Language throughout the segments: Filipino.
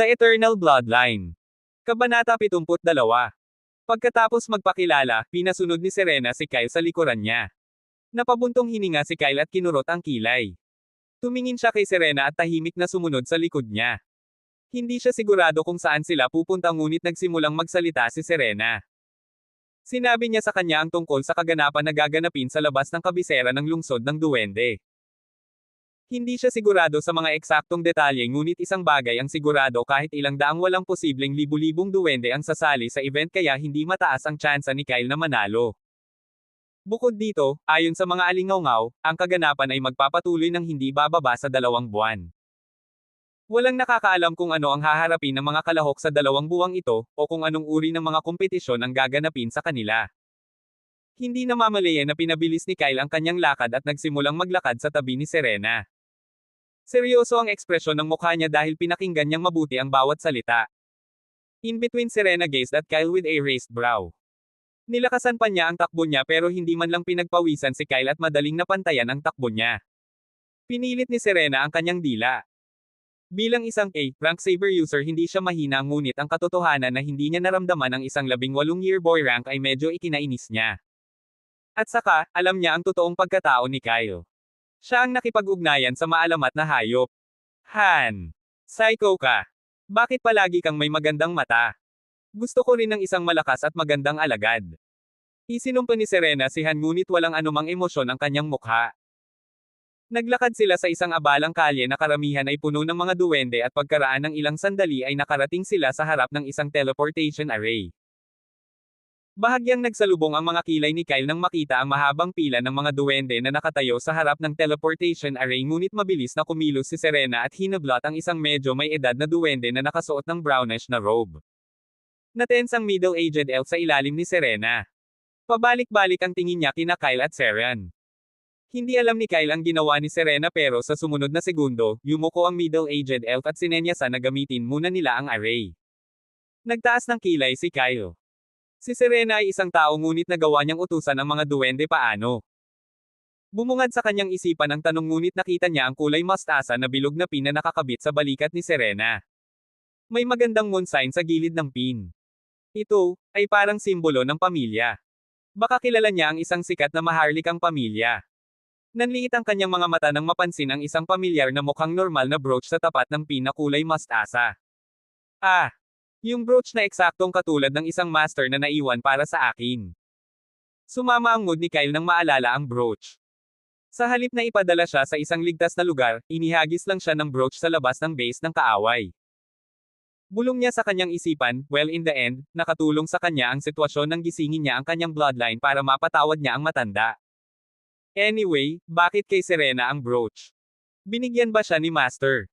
The Eternal Bloodline. Kabanata 72. Pagkatapos magpakilala, pinasunod ni Serena si Kyle sa likuran niya. Napabuntong hininga si Kyle at kinurot ang kilay. Tumingin siya kay Serena at tahimik na sumunod sa likod niya. Hindi siya sigurado kung saan sila pupunta ngunit nagsimulang magsalita si Serena. Sinabi niya sa kanya ang tungkol sa kaganapan na gaganapin sa labas ng kabisera ng lungsod ng duwende. Hindi siya sigurado sa mga eksaktong detalye ngunit isang bagay ang sigurado kahit ilang daang walang posibleng libu-libong duwende ang sasali sa event kaya hindi mataas ang tsansa ni Kyle na manalo. Bukod dito, ayon sa mga alingawngaw, ang kaganapan ay magpapatuloy ng hindi bababa sa 2 buwan. Walang nakakaalam kung ano ang haharapin ng mga kalahok sa 2 buwang ito, o kung anong uri ng mga kompetisyon ang gaganapin sa kanila. Hindi namamalayan na pinabilis ni Kyle ang kanyang lakad at nagsimulang maglakad sa tabi ni Serena. Seryoso ang ekspresyon ng mukha niya dahil pinakinggan niyang mabuti ang bawat salita. In between Serena gazed at Kyle with a raised brow. Nilakasan pa niya ang takbo niya pero hindi man lang pinagpawisan si Kyle at madaling napantayan ang takbo niya. Pinilit ni Serena ang kanyang dila. Bilang isang rank saber user hindi siya mahina ngunit ang katotohanan na hindi niya naramdaman ang isang 18-year boy rank ay medyo ikinainis niya. At saka, alam niya ang totoong pagkatao ni Kyle. Siya ang nakipag-ugnayan sa maalamat na hayop. Han! Psycho ka! Bakit palagi kang may magandang mata? Gusto ko rin ng isang malakas at magandang alagad. Isinumpa ni Serena si Han ngunit walang anumang emosyon ang kanyang mukha. Naglakad sila sa isang abalang kalye na karamihan ay puno ng mga duwende at pagkaraan ng ilang sandali ay nakarating sila sa harap ng isang teleportation array. Bahagyang nagsalubong ang mga kilay ni Kyle nang makita ang mahabang pila ng mga duwende na nakatayo sa harap ng teleportation array ngunit mabilis na kumilos si Serena at hinablot ang isang medyo may edad na duwende na nakasuot ng brownish na robe. Natense ang middle-aged elf sa ilalim ni Serena. Pabalik-balik ang tingin niya kina Kyle at Seren. Hindi alam ni Kyle ang ginawa ni Serena pero sa sumunod na segundo, yumuko ang middle-aged elf at sinenyasan na gamitin muna nila ang array. Nagtaas ng kilay si Kyle. Si Serena ay isang tao ngunit nagawa niyang utusan ang mga duwende paano. Bumungad sa kanyang isipan ang tanong ngunit nakita niya ang kulay mustasa na bilog na pin na nakakabit sa balikat ni Serena. May magandang moon sign sa gilid ng pin. Ito, ay parang simbolo ng pamilya. Baka kilala niya ang isang sikat na maharlikang pamilya. Nanliit ang kanyang mga mata nang mapansin ang isang pamilyar na mukhang normal na brooch sa tapat ng pin na kulay mustasa. Ah! Yung brooch na eksaktong katulad ng isang master na naiwan para sa akin. Sumama ang mood ni Kyle nang maalala ang brooch. Sa halip na ipadala siya sa isang ligtas na lugar, inihagis lang siya ng brooch sa labas ng base ng kaaway. Bulong niya sa kanyang isipan, well in the end, nakatulong sa kanya ang sitwasyon nang gisingin niya ang kanyang bloodline para mapatawad niya ang matanda. Anyway, bakit kay Serena ang brooch? Binigyan ba siya ni Master?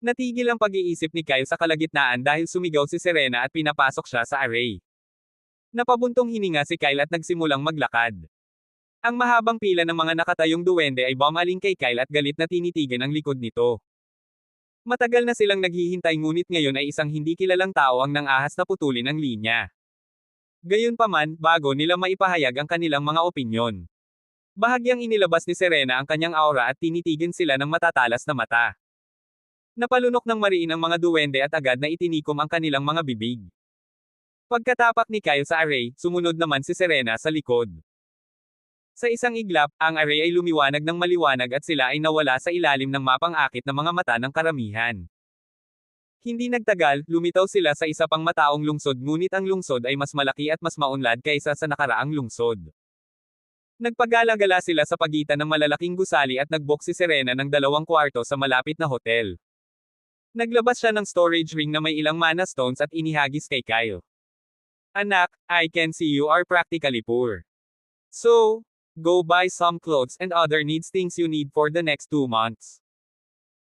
Natigil ang pag-iisip ni Kyle sa kalagitnaan dahil sumigaw si Serena at pinapasok siya sa array. Napabuntong hininga si Kyle at nagsimulang maglakad. Ang mahabang pila ng mga nakatayong duwende ay bumaling kay Kyle at galit na tinitigan ang likod nito. Matagal na silang naghihintay ngunit ngayon ay isang hindi kilalang tao ang nang-ahas na putulin ang linya. Gayunpaman, bago nila maipahayag ang kanilang mga opinyon. Bahagyang inilabas ni Serena ang kanyang aura at tinitigan sila ng matatalas na mata. Napalunok ng mariin ang mga duwende at agad na itinikom ang kanilang mga bibig. Pagkatapak ni Kyle sa array, sumunod naman si Serena sa likod. Sa isang iglap, ang array ay lumiwanag ng maliwanag at sila ay nawala sa ilalim ng mapang-akit na mga mata ng karamihan. Hindi nagtagal, lumitaw sila sa isa pang mataong lungsod ngunit ang lungsod ay mas malaki at mas maunlad kaysa sa nakaraang lungsod. Nagpagala-gala sila sa pagitan ng malalaking gusali at nagbook si Serena ng 2 kwarto sa malapit na hotel. Naglabas siya ng storage ring na may ilang mana stones at inihagis kay Kyle. Anak, I can see you are practically poor. So, go buy some clothes and other needs things you need for the next 2 months.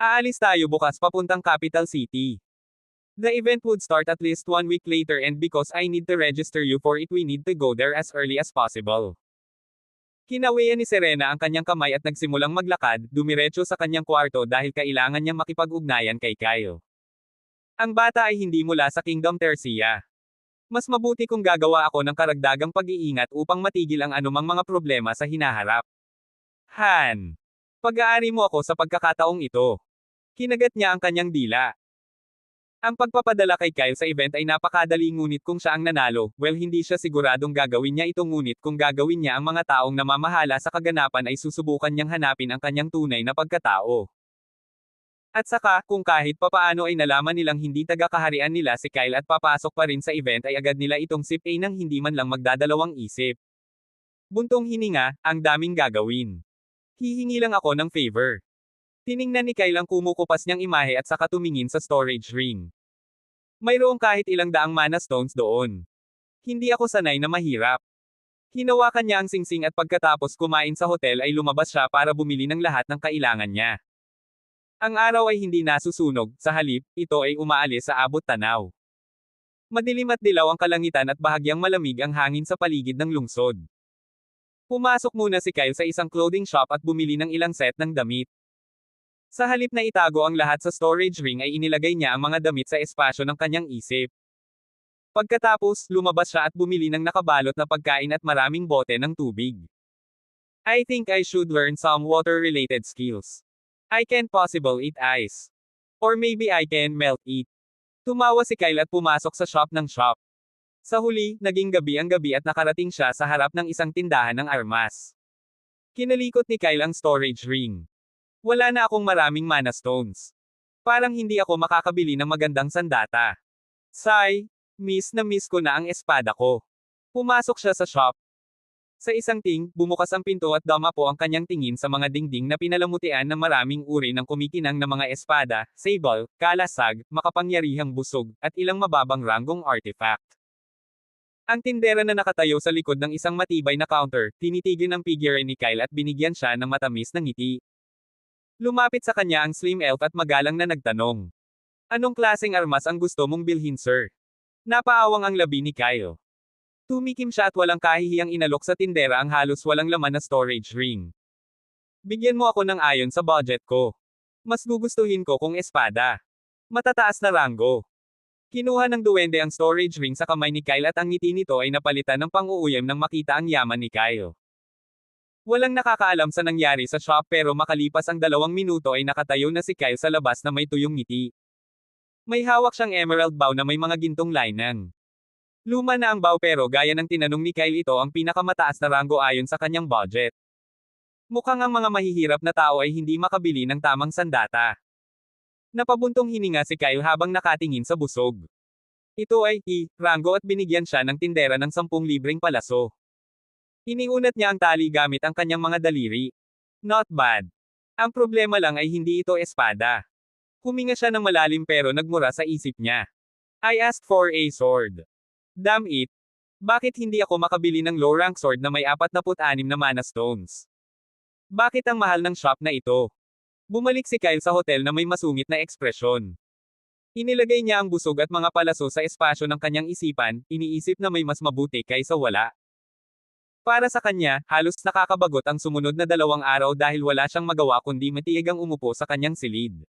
Aalis tayo bukas papuntang capital city. The event would start at least 1 week later and because I need to register you for it we need to go there as early as possible. Kinawian ni Serena ang kanyang kamay at nagsimulang maglakad, dumiretso sa kanyang kwarto dahil kailangan niyang makipag-ugnayan kay Kyle. Ang bata ay hindi mula sa Kingdom Tercia. Mas mabuti kung gagawa ako ng karagdagang pag-iingat upang matigil ang anumang mga problema sa hinaharap. Han! Pag-aari mo ako sa pagkakataong ito. Kinagat niya ang kanyang dila. Ang pagpapadala kay Kyle sa event ay napakadali ngunit kung siya ang nanalo, well hindi siya siguradong gagawin niya ito ngunit kung gagawin niya ang mga taong namamahala sa kaganapan ay susubukan niyang hanapin ang kanyang tunay na pagkatao. At saka, kung kahit papaano ay nalaman nilang hindi taga-kaharian nila si Kyle at papasok pa rin sa event ay agad nila itong sip-A nang hindi man lang magdadalawang isip. Buntong hininga, ang daming gagawin. Hihingi lang ako ng favor. Tiningnan ni Kyle ang kumukupas niyang imahe at saka tumingin sa storage ring. Mayroong kahit ilang daang mana stones doon. Hindi ako sanay na mahirap. Hinawakan niya ang singsing at pagkatapos kumain sa hotel ay lumabas siya para bumili ng lahat ng kailangan niya. Ang araw ay hindi nasusunog, sa halip, ito ay umaalis sa abot tanaw. Madilim at dilaw ang kalangitan at bahagyang malamig ang hangin sa paligid ng lungsod. Pumasok muna si Kyle sa isang clothing shop at bumili ng ilang set ng damit. Sa halip na itago ang lahat sa storage ring ay inilagay niya ang mga damit sa espasyo ng kanyang isip. Pagkatapos, lumabas siya at bumili ng nakabalot na pagkain at maraming bote ng tubig. I think I should learn some water-related skills. I can possible eat ice. Or maybe I can melt it. Tumawa si Kyle at pumasok sa shop ng shop. Sa huli, naging gabi ang gabi at nakarating siya sa harap ng isang tindahan ng armas. Kinalikot ni Kyle ang storage ring. Wala na akong maraming mana stones. Parang hindi ako makakabili ng magandang sandata. Sigh, miss na miss ko na ang espada ko. Pumasok siya sa shop. Sa isang bumukas ang pinto at damapo ang kanyang tingin sa mga dingding na pinalamutian ng maraming uri ng kumikinang na mga espada, sable, kalasag, makapangyarihang busog, at ilang mababang ranggong artifact. Ang tindera na nakatayo sa likod ng isang matibay na counter, tinitigil ang figure ni Kyle at binigyan siya ng matamis na ngiti. Lumapit sa kanya ang slim elf at magalang na nagtanong. Anong klaseng armas ang gusto mong bilhin, sir? Napaawang ang labi ni Kyle. Tumikim siya at walang kahihiyang inalok sa tindera ang halos walang laman na storage ring. Bigyan mo ako ng ayon sa budget ko. Mas gugustuhin ko kung espada. Matataas na ranggo. Kinuha ng duwende ang storage ring sa kamay ni Kyle at ang ngiti nito ay napalitan ng pang-uuyam nang makita ang yaman ni Kyle. Walang nakakaalam sa nangyari sa shop pero makalipas ang 2 minuto ay nakatayo na si Kyle sa labas na may tuyong ngiti. May hawak siyang emerald bow na may mga gintong linang. Luma na ang bow pero gaya ng tinanong ni Kyle ito ang pinakamataas na ranggo ayon sa kanyang budget. Mukhang ang mga mahihirap na tao ay hindi makabili ng tamang sandata. Napabuntong hininga si Kyle habang nakatingin sa busog. Ito ay ranggo at binigyan siya ng tindera ng 10 libreng palaso. Iniunat niya ang tali gamit ang kanyang mga daliri. Not bad. Ang problema lang ay hindi ito espada. Huminga siya ng malalim pero nagmura sa isip niya. I asked for a sword. Damn it. Bakit hindi ako makabili ng low rank sword na may 46 na mana stones? Bakit ang mahal ng shop na ito? Bumalik si Kyle sa hotel na may masungit na ekspresyon. Inilagay niya ang busog at mga palaso sa espasyo ng kanyang isipan, iniisip na may mas mabuti kaysa wala. Para sa kanya, halos nakakabagot ang sumunod na 2 araw dahil wala siyang magawa kundi matiyagang umupo sa kanyang silid.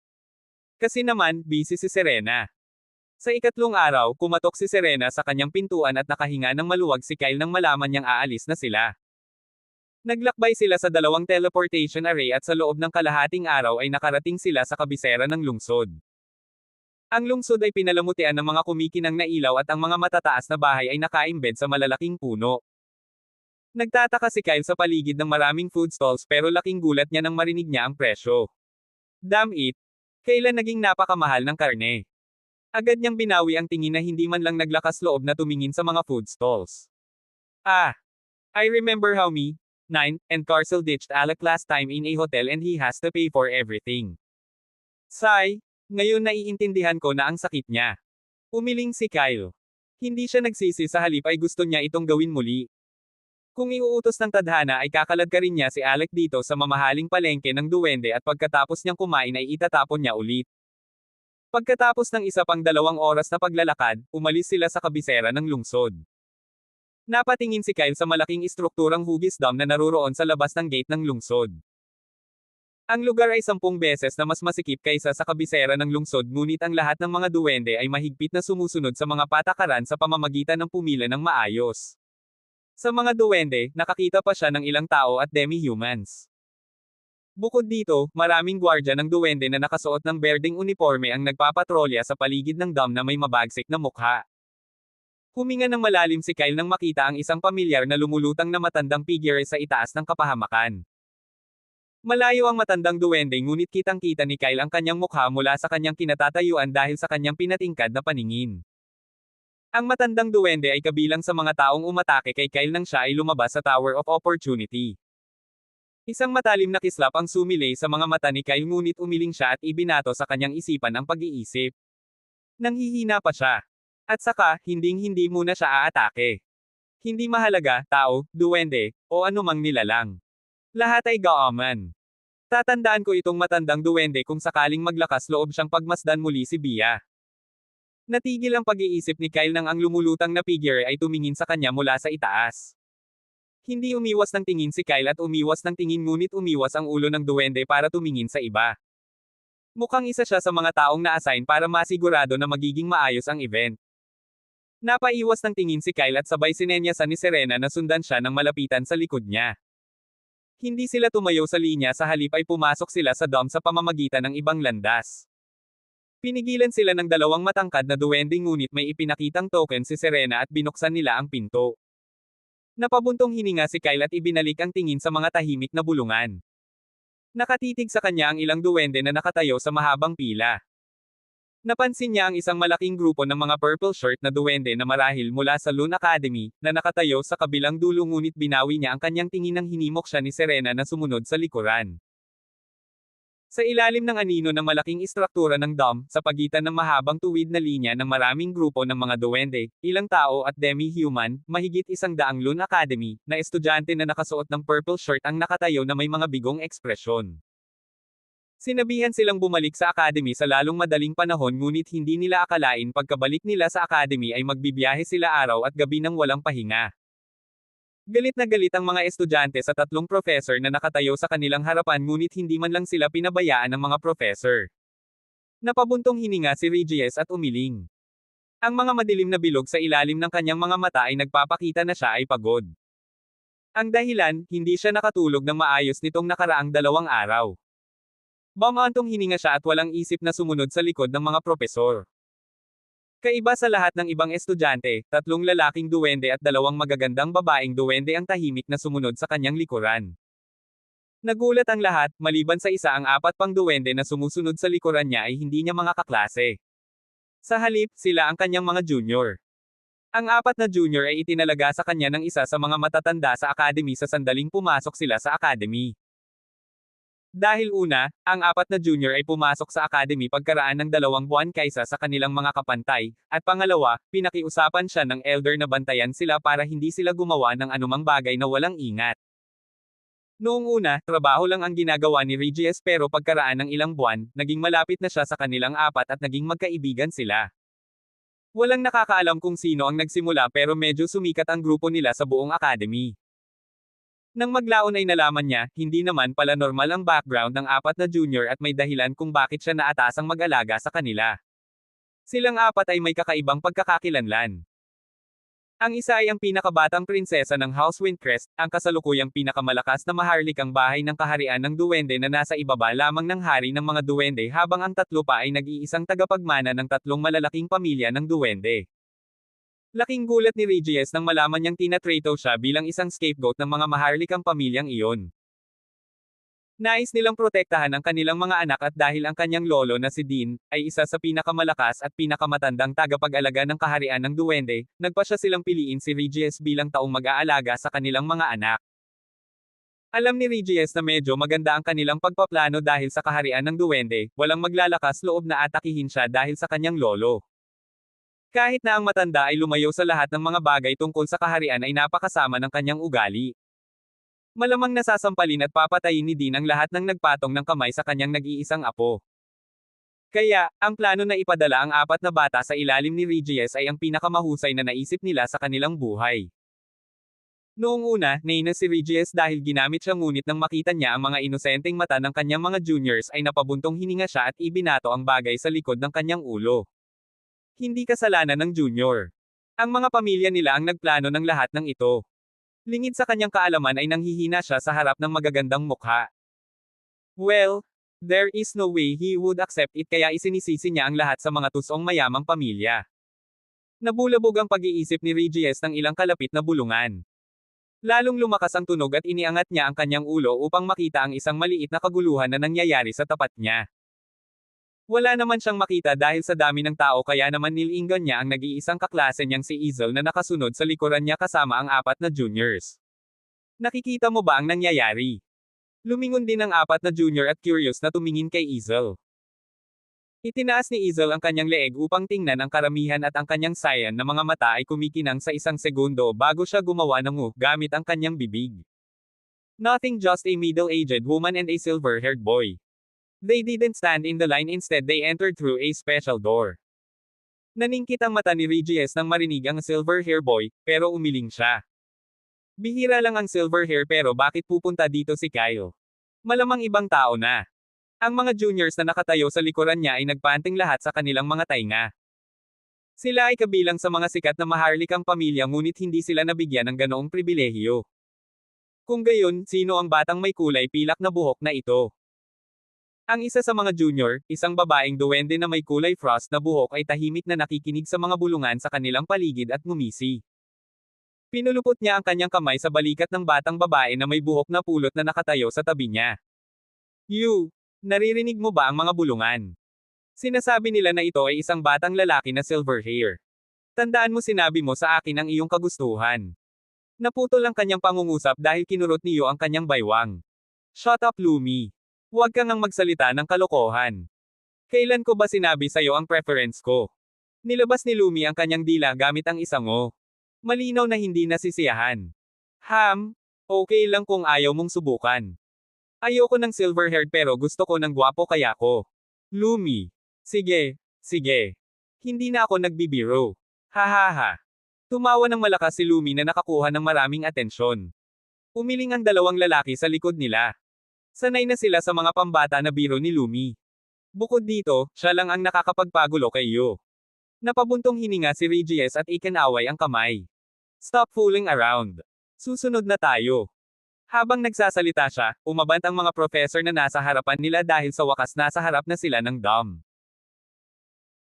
Kasi naman, busy si Serena. Sa ikatlong araw, kumatok si Serena sa kanyang pintuan at nakahinga ng maluwag si Kyle nang malaman niyang aalis na sila. Naglakbay sila sa 2 teleportation array at sa loob ng kalahating araw ay nakarating sila sa kabisera ng lungsod. Ang lungsod ay pinalamutian ng mga kumikinang na ilaw at ang mga matataas na bahay ay nakaimbed sa malalaking puno. Nagtataka si Kyle sa paligid ng maraming food stalls pero laking gulat niya nang marinig niya ang presyo. Damn it! Kailan naging napakamahal ng karne? Agad niyang binawi ang tingin na hindi man lang naglakas loob na tumingin sa mga food stalls. I remember how me, 9, and Carcel ditched Alec last time in a hotel and he has to pay for everything. Sigh, ngayon naiintindihan ko na ang sakit niya. Umiling si Kyle. Hindi siya nagsisi sa halip ay gusto niya itong gawin muli. Kung iuutos ng tadhana ay kakalad rin niya si Alec dito sa mamahaling palengke ng duwende at pagkatapos niyang kumain ay itatapon niya ulit. Pagkatapos ng isa pang 2 oras na paglalakad, umalis sila sa kabisera ng lungsod. Napatingin si Kyle sa malaking istrukturang hugis dam na naruroon sa labas ng gate ng lungsod. Ang lugar ay 10 beses na mas masikip kaysa sa kabisera ng lungsod ngunit ang lahat ng mga duwende ay mahigpit na sumusunod sa mga patakaran sa pamamagitan ng pumila ng maayos. Sa mga duwende, nakakita pa siya ng ilang tao at demi-humans. Bukod dito, maraming gwardya ng duwende na nakasuot ng berdeng uniforme ang nagpapatrolya sa paligid ng dam na may mabagsik na mukha. Huminga ng malalim si Kyle nang makita ang isang pamilyar na lumulutang na matandang figure sa itaas ng kapahamakan. Malayo ang matandang duwende ngunit kitang-kita ni Kyle ang kanyang mukha mula sa kanyang kinatatayuan dahil sa kanyang pinatingkad na paningin. Ang matandang duwende ay kabilang sa mga taong umatake kay Kyle nang siya ay lumabas sa Tower of Opportunity. Isang matalim na kislap ang sumilay sa mga mata ni Kyle ngunit umiling siya at ibinato sa kanyang isipan ang pag-iisip. Nanghihina pa siya. At saka, hinding-hindi muna siya aatake. Hindi mahalaga, tao, duwende, o anumang nilalang. Lahat ay gaaman. Tatandaan ko itong matandang duwende kung sakaling maglakas loob siyang pagmasdan muli si Bia. Natigil ang pag-iisip ni Kyle nang ang lumulutang na figure ay tumingin sa kanya mula sa itaas. Hindi umiwas ng tingin si Kyle at umiwas ng tingin ngunit umiwas ang ulo ng duwende para tumingin sa iba. Mukhang isa siya sa mga taong na-assign para masigurado na magiging maayos ang event. Napaiwas ng tingin si Kyle at sabay sinenyasan ni Serena na sundan siya nang malapitan sa likod niya. Hindi sila tumayo sa linya sa halip ay pumasok sila sa dam sa pamamagitan ng ibang landas. Pinigilan sila ng dalawang matangkad na duwende ngunit may ipinakitang token si Serena at binuksan nila ang pinto. Napabuntong hininga si Kyle at ibinalik ang tingin sa mga tahimik na bulungan. Nakatitig sa kanya ang ilang duwende na nakatayo sa mahabang pila. Napansin niya ang isang malaking grupo ng mga purple shirt na duwende na marahil mula sa Loon Academy, na nakatayo sa kabilang dulo ngunit binawi niya ang kanyang tingin nang hinimok siya ni Serena na sumunod sa likuran. Sa ilalim ng anino ng malaking istruktura ng dam, sa pagitan ng mahabang tuwid na linya ng maraming grupo ng mga duwende, ilang tao at demi-human, mahigit 100 Loon Academy, na estudyante na nakasuot ng purple shirt ang nakatayo na may mga bigong ekspresyon. Sinabihan silang bumalik sa academy sa lalong madaling panahon ngunit hindi nila akalain pagkabalik nila sa academy ay magbibiyahe sila araw at gabi nang walang pahinga. Galit na galit ang mga estudyante sa tatlong professor na nakatayo sa kanilang harapan ngunit hindi man lang sila pinabayaan ng mga professor. Napabuntong hininga si Regis at umiling. Ang mga madilim na bilog sa ilalim ng kanyang mga mata ay nagpapakita na siya ay pagod. Ang dahilan, hindi siya nakatulog ng maayos nitong nakaraang 2 araw. Bumantong hininga siya at walang isip na sumunod sa likod ng mga propesor. Kaiba sa lahat ng ibang estudyante, 3 lalaking duwende at 2 magagandang babaeng duwende ang tahimik na sumunod sa kanyang likuran. Nagulat ang lahat, maliban sa isa ang 4 pang duwende na sumusunod sa likuran niya ay hindi niya mga kaklase. Sa halip, sila ang kanyang mga junior. Ang 4 na junior ay itinalaga sa kanya ng isa sa mga matatanda sa academy sa sandaling pumasok sila sa academy. Dahil una, ang 4 na junior ay pumasok sa academy pagkaraan ng 2 buwan kaysa sa kanilang mga kapantay, at pangalawa, pinakiusapan siya ng elder na bantayan sila para hindi sila gumawa ng anumang bagay na walang ingat. Noong una, trabaho lang ang ginagawa ni Regis pero pagkaraan ng ilang buwan, naging malapit na siya sa kanilang 4 at naging magkaibigan sila. Walang nakakaalam kung sino ang nagsimula pero medyo sumikat ang grupo nila sa buong academy. Nang maglaon ay nalaman niya, hindi naman pala normal ang background ng 4 na junior at may dahilan kung bakit siya naatasang mag-alaga sa kanila. Silang 4 ay may kakaibang pagkakakilanlan. Ang isa ay ang pinakabatang prinsesa ng House Windcrest, ang kasalukuyang pinakamalakas na maharlikang bahay ng kaharian ng duwende na nasa ibaba lamang ng hari ng mga duwende habang ang 3 pa ay nag-iisang tagapagmana ng 3 malalaking pamilya ng duwende. Laking gulat ni Regis nang malaman niyang tinatrato siya bilang isang scapegoat ng mga maharlikang pamilyang iyon. Nais nilang protektahan ang kanilang mga anak at dahil ang kanyang lolo na si Dean, ay isa sa pinakamalakas at pinakamatandang tagapag-alaga ng kaharian ng duwende, nagpasya silang piliin si Regis bilang taong mag-aalaga sa kanilang mga anak. Alam ni Regis na medyo maganda ang kanilang pagpaplano dahil sa kaharian ng duwende, walang maglalakas loob na atakihin siya dahil sa kanyang lolo. Kahit na ang matanda ay lumayo sa lahat ng mga bagay tungkol sa kaharian ay napakasama ng kanyang ugali. Malamang nasasampalin at papatayin ni Dean ang lahat ng nagpatong ng kamay sa kanyang nag-iisang apo. Kaya, ang plano na ipadala ang 4 na bata sa ilalim ni Regis ay ang pinakamahusay na naisip nila sa kanilang buhay. Noong una, naina si Regis dahil ginamit siya ngunit nang makita niya ang mga inosenteng mata ng kanyang mga juniors ay napabuntong hininga siya at ibinato ang bagay sa likod ng kanyang ulo. Hindi kasalanan ng junior. Ang mga pamilya nila ang nagplano ng lahat ng ito. Lingid sa kanyang kaalaman ay nanghihina siya sa harap ng magagandang mukha. Well, there is no way he would accept it kaya isinisisi niya ang lahat sa mga tusong mayamang pamilya. Nabulabog ang pag-iisip ni Regis ng ilang kalapit na bulungan. Lalong lumakas ang tunog at iniangat niya ang kanyang ulo upang makita ang isang maliit na kaguluhan na nangyayari sa tapat niya. Wala naman siyang makita dahil sa dami ng tao kaya naman nilinggan niya ang nag-iisang kaklase niyang si Ezel na nakasunod sa likuran niya kasama ang 4 na juniors. Nakikita mo ba ang nangyayari? Lumingon din ang 4 na junior at curious na tumingin kay Ezel. Itinaas ni Ezel ang kanyang leeg upang tingnan ang karamihan at ang kanyang sayan na mga mata ay kumikinang sa isang segundo bago siya gumawa ng gamit ang kanyang bibig. Nothing, just a middle-aged woman and a silver-haired boy. They didn't stand in the line, instead they entered through a special door. Naningkit ang mata ni Regis nang marinig ang silver-haired boy, pero umiling siya. Bihira lang ang silver hair pero bakit pupunta dito si Kyle? Malamang ibang tao na. Ang mga juniors na nakatayo sa likuran niya ay nagpanting lahat sa kanilang mga tainga. Sila ay kabilang sa mga sikat na maharlikang pamilya ngunit hindi sila nabigyan ng ganoong pribilehiyo. Kung gayon, sino ang batang may kulay pilak na buhok na ito? Ang isa sa mga junior, isang babaeng duwende na may kulay frost na buhok ay tahimik na nakikinig sa mga bulungan sa kanilang paligid at ngumisi. Pinulupot niya ang kanyang kamay sa balikat ng batang babae na may buhok na pulot na nakatayo sa tabi niya. You! Naririnig mo ba ang mga bulungan? Sinasabi nila na ito ay isang batang lalaki na silver hair. Tandaan mo sinabi mo sa akin ang iyong kagustuhan. Naputol ang kanyang pangungusap dahil kinurot niyo ang kanyang baywang. Shut up, Lumi. Huwag kang ang magsalita ng kalokohan. Kailan ko ba sinabi sa'yo ang preference ko? Nilabas ni Lumi ang kanyang dila gamit ang isang o. Malinaw na hindi nasisiyahan. Okay lang kung ayaw mong subukan. Ayoko ng silver-haired pero gusto ko ng gwapo kaya ko. Lumi. Sige. Hindi na ako nagbibiro. Hahaha. Tumawa ng malakas si Lumi na nakakuha ng maraming atensyon. Umiling ang dalawang lalaki sa likod nila. Sanay na sila sa mga pambata na biro ni Lumi. Bukod dito, siya lang ang nakakapagpagulo kay Yo. Napabuntong hininga si Regis at ikinaway ang kamay. Stop fooling around. Susunod na tayo. Habang nagsasalita siya, umabant ang mga professor na nasa harapan nila dahil sa wakas nasa harap na sila ng Dom.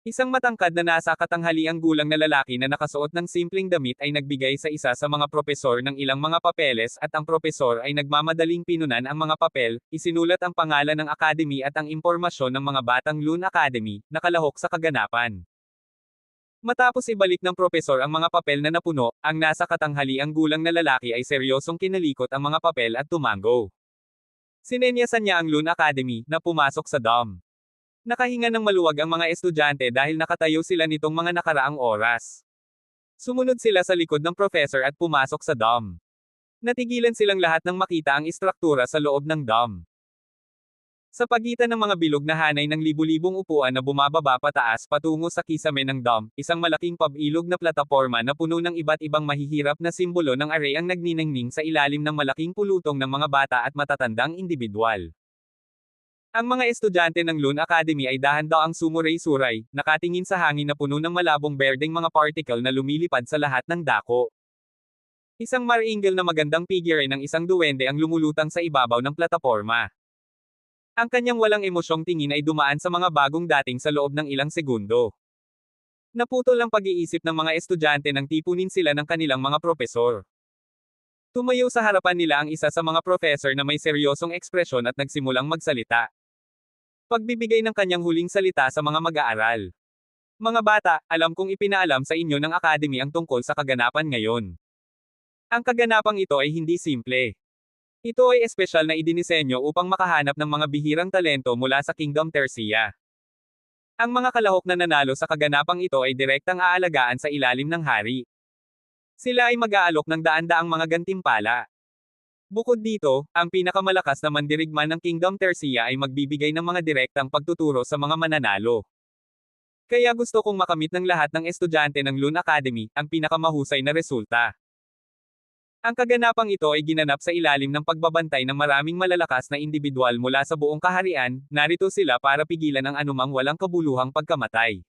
Isang matangkad na nasa katanghaliang gulang na lalaki na nakasuot ng simpleng damit ay nagbigay sa isa sa mga propesor ng ilang mga papeles at ang propesor ay nagmamadaling pinunan ang mga papel, isinulat ang pangalan ng academy at ang impormasyon ng mga batang Loon Academy, nakalahok sa kaganapan. Matapos ibalik ng propesor ang mga papel na napuno, ang nasa katanghaliang gulang na lalaki ay seryosong kinalikot ang mga papel at tumango. Sinenyasan niya ang Loon Academy, na pumasok sa Dom. Nakahinga ng maluwag ang mga estudyante dahil nakatayo sila nitong mga nakaraang oras. Sumunod sila sa likod ng professor at pumasok sa Dom. Natigilan silang lahat nang makita ang istruktura sa loob ng Dom. Sa pagitan ng mga bilog na hanay ng libu-libong upuan na bumababa pataas patungo sa kisame ng Dom, isang malaking pabilog na plataporma na puno ng iba't ibang mahihirap na simbolo ng array ang nagniningning sa ilalim ng malaking pulutong ng mga bata at matatandang individual. Ang mga estudyante ng Loon Academy ay dahan-daang sumuray-suray, nakatingin sa hangin na puno ng malabong berdeng mga particle na lumilipad sa lahat ng dako. Isang maringal na magandang figure ng isang duwende ang lumulutang sa ibabaw ng plataporma. Ang kanyang walang emosyong tingin ay dumaan sa mga bagong dating sa loob ng ilang segundo. Naputol ang pag-iisip ng mga estudyante nang tipunin sila ng kanilang mga propesor. Tumayo sa harapan nila ang isa sa mga professor na may seryosong ekspresyon at nagsimulang magsalita. Pagbibigay ng kanyang huling salita sa mga mag-aaral. Mga bata, alam kong ipinaalam sa inyo ng academy ang tungkol sa kaganapan ngayon. Ang kaganapang ito ay hindi simple. Ito ay espesyal na idinisenyo upang makahanap ng mga bihirang talento mula sa Kingdom Tercia. Ang mga kalahok na nanalo sa kaganapang ito ay direktang aalagaan sa ilalim ng hari. Sila ay mag-aalok ng daan-daang mga gantimpala. Bukod dito, ang pinakamalakas na mandirigman ng Kingdom Tercia ay magbibigay ng mga direktang pagtuturo sa mga mananalo. Kaya gusto kong makamit ng lahat ng estudyante ng Loon Academy, ang pinakamahusay na resulta. Ang kaganapang ito ay ginanap sa ilalim ng pagbabantay ng maraming malalakas na individual mula sa buong kaharian, narito sila para pigilan ang anumang walang kabuluhang pagkamatay.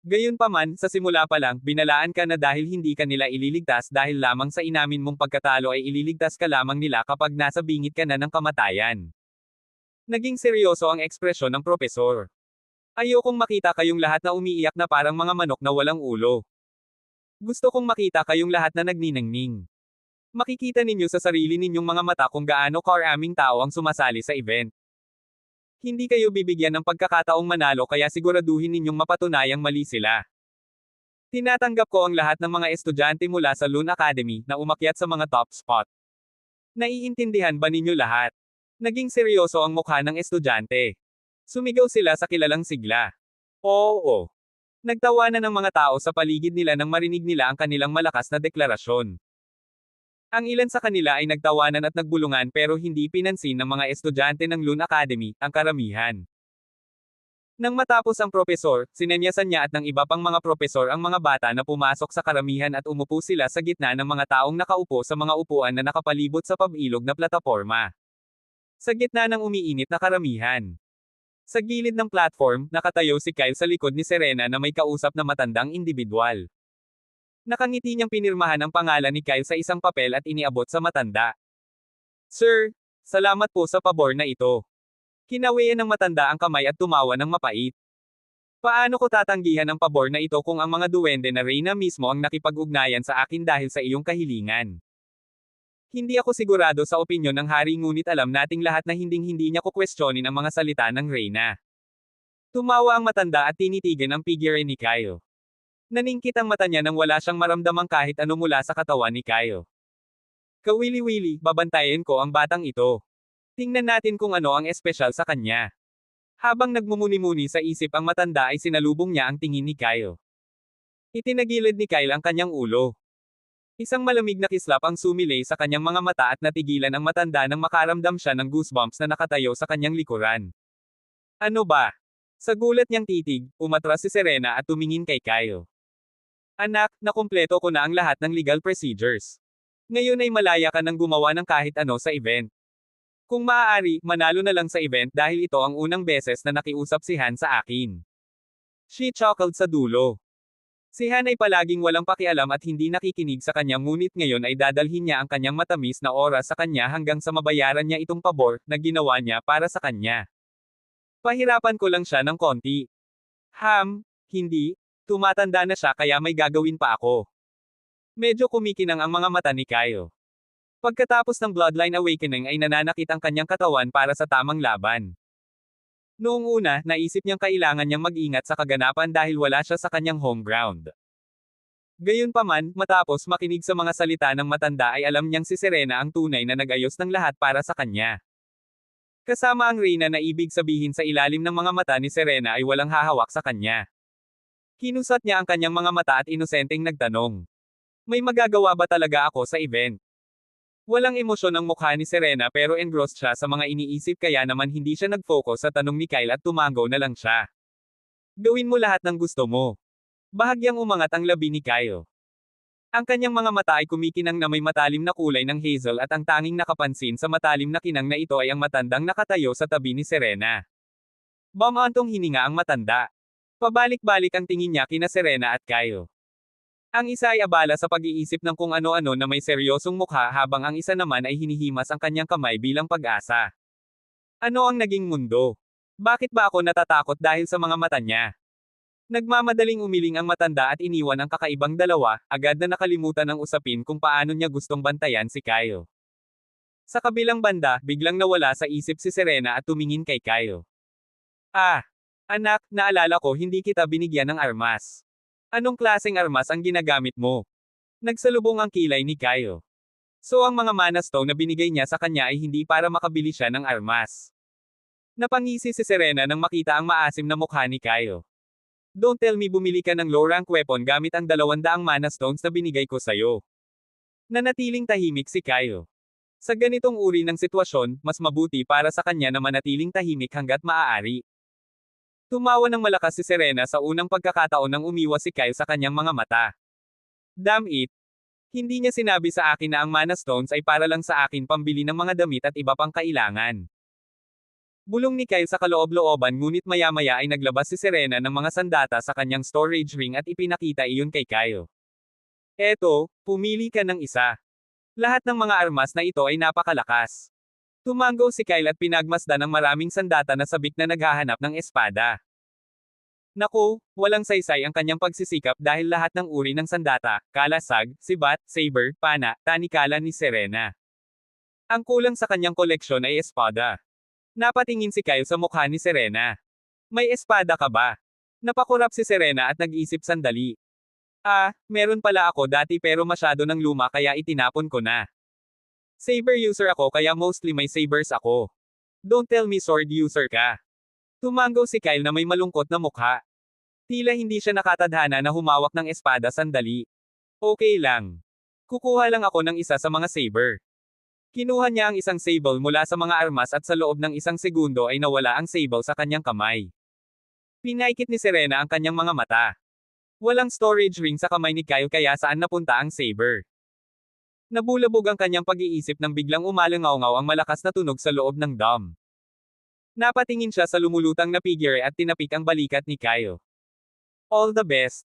Gayunpaman, sa simula pa lang, binalaan ka na dahil hindi ka nila ililigtas dahil lamang sa inamin mong pagkatalo ay ililigtas ka lamang nila kapag nasa bingit ka na ng kamatayan. Naging seryoso ang ekspresyon ng propesor. Ayokong makita kayong lahat na umiiyak na parang mga manok na walang ulo. Gusto kong makita kayong lahat na nagniningning. Makikita ninyo sa sarili ninyong mga mata kung gaano karaming tao ang sumasali sa event. Hindi kayo bibigyan ng pagkakataong manalo kaya siguraduhin ninyong mapatunayang mali sila. Tinatanggap ko ang lahat ng mga estudyante mula sa Loon Academy na umakyat sa mga top spot. Naiintindihan ba ninyo lahat? Naging seryoso ang mukha ng estudyante. Sumigaw sila sa kilalang sigla. Oo. Nagtawanan ng mga tao sa paligid nila nang marinig nila ang kanilang malakas na deklarasyon. Ang ilan sa kanila ay nagtawanan at nagbulungan pero hindi pinansin ng mga estudyante ng Loon Academy, ang karamihan. Nang matapos ang propesor, sinenyasan niya at ng iba pang mga propesor ang mga bata na pumasok sa karamihan at umupo sila sa gitna ng mga taong nakaupo sa mga upuan na nakapalibot sa pabilog na plataporma. Sa gitna ng umiinit na karamihan. Sa gilid ng platform, nakatayo si Kyle sa likod ni Serena na may kausap na matandang individual. Nakangiti niyang pinirmahan ang pangalan ni Kyle sa isang papel at iniabot sa matanda. Sir, salamat po sa pabor na ito. Kinawian ng matanda ang kamay at tumawa ng mapait. Paano ko tatanggihan ang pabor na ito kung ang mga duwende na Reyna mismo ang nakipag-ugnayan sa akin dahil sa iyong kahilingan? Hindi ako sigurado sa opinyon ng hari ngunit alam nating lahat na hinding-hindi niya kukwestiyonin ang mga salita ng Reyna. Tumawa ang matanda at tinitigan ang figure ni Kyle. Naningkit ang mata niya nang wala siyang maramdamang kahit ano mula sa katawan ni Kyle. Kawili-wili, babantayan ko ang batang ito. Tingnan natin kung ano ang espesyal sa kanya. Habang nagmumuni-muni sa isip ang matanda ay sinalubong niya ang tingin ni Kyle. Itinagilid ni Kyle ang kanyang ulo. Isang malamig na kislap ang sumilay sa kanyang mga mata at natigilan ang matanda nang makaramdam siya ng goosebumps na nakatayo sa kanyang likuran. Ano ba? Sa gulat niyang titig, umatras si Serena at tumingin kay Kyle. Anak, nakumpleto ko na ang lahat ng legal procedures. Ngayon ay malaya ka nang gumawa ng kahit ano sa event. Kung maaari, manalo na lang sa event dahil ito ang unang beses na nakiusap si Han sa akin. She chuckled sa dulo. Si Han ay palaging walang pakialam at hindi nakikinig sa kanya ngunit ngayon ay dadalhin niya ang kanyang matamis na oras sa kanya hanggang sa mabayaran niya itong pabor na ginawa niya para sa kanya. Pahirapan ko lang siya ng konti. Hindi. Tumatanda na siya kaya may gagawin pa ako. Medyo kumikinang ang mga mata ni Kyle. Pagkatapos ng Bloodline Awakening ay nananakit ang kanyang katawan para sa tamang laban. Noong una, naisip niyang kailangan niyang mag-ingat sa kaganapan dahil wala siya sa kanyang home ground. Gayunpaman, matapos makinig sa mga salita ng matanda ay alam niyang si Serena ang tunay na nag-ayos ng lahat para sa kanya. Kasama ang Reyna na ibig sabihin sa ilalim ng mga mata ni Serena ay walang hahawak sa kanya. Kinusat niya ang kanyang mga mata at inosenteng nagtanong. May magagawa ba talaga ako sa event? Walang emosyon ang mukha ni Serena pero engrossed siya sa mga iniisip kaya naman hindi siya nag-focus sa tanong ni Kyle at tumango na lang siya. Gawin mo lahat ng gusto mo. Bahagyang umangat ang labi ni Kyle. Ang kanyang mga mata ay kumikinang na may matalim na kulay ng hazel at ang tanging nakapansin sa matalim na kinang na ito ay ang matandang nakatayo sa tabi ni Serena. Bumantong hininga ang matanda. Pabalik-balik ang tingin niya kina Serena at Kyle. Ang isa ay abala sa pag-iisip ng kung ano-ano na may seryosong mukha habang ang isa naman ay hinihimas ang kanyang kamay bilang pag-asa. Ano ang naging mundo? Bakit ba ako natatakot dahil sa mga mata niya? Nagmamadaling umiling ang matanda at iniwan ang kakaibang dalawa, agad na nakalimutan ang usapin kung paano niya gustong bantayan si Kyle. Sa kabilang banda, biglang nawala sa isip si Serena at tumingin kay Kyle. Anak, naalala ko hindi kita binigyan ng armas. Anong klaseng armas ang ginagamit mo? Nagsalubong ang kilay ni Kyle. So ang mga mana stone na binigay niya sa kanya ay hindi para makabili siya ng armas. Napangisi si Serena nang makita ang maasim na mukha ni Kyle. Don't tell me bumili ka ng low-rank weapon gamit ang 200 mana stones na binigay ko sa'yo. Nanatiling tahimik si Kyle. Sa ganitong uri ng sitwasyon, mas mabuti para sa kanya na manatiling tahimik hanggat maaari. Tumawa ng malakas si Serena sa unang pagkakataon nang umiwas si Kyle sa kanyang mga mata. Damn it! Hindi niya sinabi sa akin na ang mana stones ay para lang sa akin pambili ng mga damit at iba pang kailangan. Bulong ni Kyle sa kaloob-looban ngunit maya-maya ay naglabas si Serena ng mga sandata sa kanyang storage ring at ipinakita iyon kay Kyle. Eto, pumili ka ng isa. Lahat ng mga armas na ito ay napakalakas. Tumango si Kyle at pinagmasdan ng maraming sandata na sabik na naghahanap ng espada. Naku, walang saysay ang kanyang pagsisikap dahil lahat ng uri ng sandata, kalasag, sibat, saber, pana, tanikala ni Serena. Ang kulang sa kanyang koleksyon ay espada. Napatingin si Kyle sa mukha ni Serena. May espada ka ba? Napakurap si Serena at nag-isip sandali. Meron pala ako dati pero masyado ng luma kaya itinapon ko na. Saber user ako kaya mostly may sabers ako. Don't tell me sword user ka. Tumango si Kyle na may malungkot na mukha. Tila hindi siya nakatadhana na humawak ng espada sandali. Okay lang. Kukuha lang ako ng isa sa mga saber. Kinuha niya ang isang sable mula sa mga armas at sa loob ng isang segundo ay nawala ang sable sa kanyang kamay. Pinaikit ni Serena ang kanyang mga mata. Walang storage ring sa kamay ni Kyle kaya saan napunta ang saber. Nabulabog ang kanyang pag-iisip nang biglang umalangaw-ngaw ang malakas na tunog sa loob ng dam. Napatingin siya sa lumulutang na figure at tinapik ang balikat ni Kyle. All the best.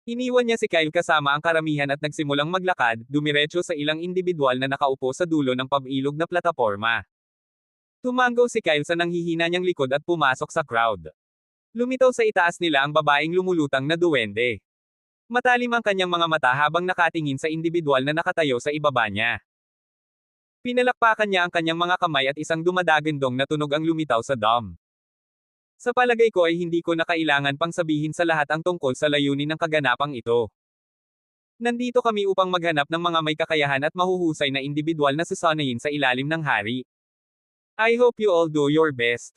Iniwan niya si Kyle kasama ang karamihan at nagsimulang maglakad, dumiretso sa ilang individual na nakaupo sa dulo ng pabilog na plataporma. Tumango si Kyle sa nanghihina niyang likod at pumasok sa crowd. Lumitaw sa itaas nila ang babaeng lumulutang na duwende. Matalim ang kanyang mga mata habang nakatingin sa individual na nakatayo sa ibaba niya. Pinalakpakan niya ang kanyang mga kamay at isang dumadagandong na tunog ang lumitaw sa dam. Sa palagay ko ay hindi ko na kailangan pang sabihin sa lahat ang tungkol sa layunin ng kaganapang ito. Nandito kami upang maghanap ng mga may kakayahan at mahuhusay na individual na sasanayin sa ilalim ng hari. I hope you all do your best.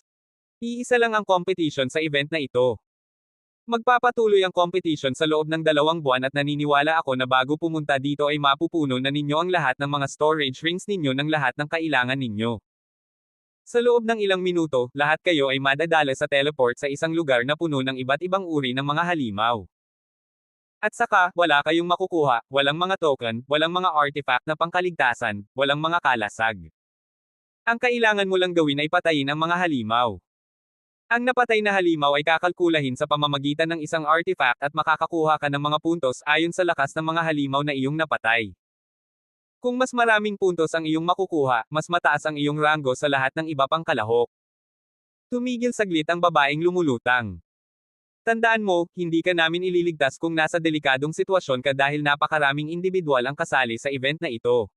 Iisa lang ang competition sa event na ito. Magpapatuloy ang competition sa loob ng 2 buwan at naniniwala ako na bago pumunta dito ay mapupuno na ninyo ang lahat ng mga storage rings ninyo ng lahat ng kailangan ninyo. Sa loob ng ilang minuto, lahat kayo ay madadala sa teleport sa isang lugar na puno ng iba't ibang uri ng mga halimaw. At saka, wala kayong makukuha, walang mga token, walang mga artifact na pangkaligtasan, walang mga kalasag. Ang kailangan mo lang gawin ay patayin ang mga halimaw. Ang napatay na halimaw ay kakalkulahin sa pamamagitan ng isang artifact at makakakuha ka ng mga puntos ayon sa lakas ng mga halimaw na iyong napatay. Kung mas maraming puntos ang iyong makukuha, mas mataas ang iyong ranggo sa lahat ng iba pang kalahok. Tumigil saglit ang babaeng lumulutang. Tandaan mo, hindi ka namin ililigtas kung nasa delikadong sitwasyon ka dahil napakaraming individual ang kasali sa event na ito.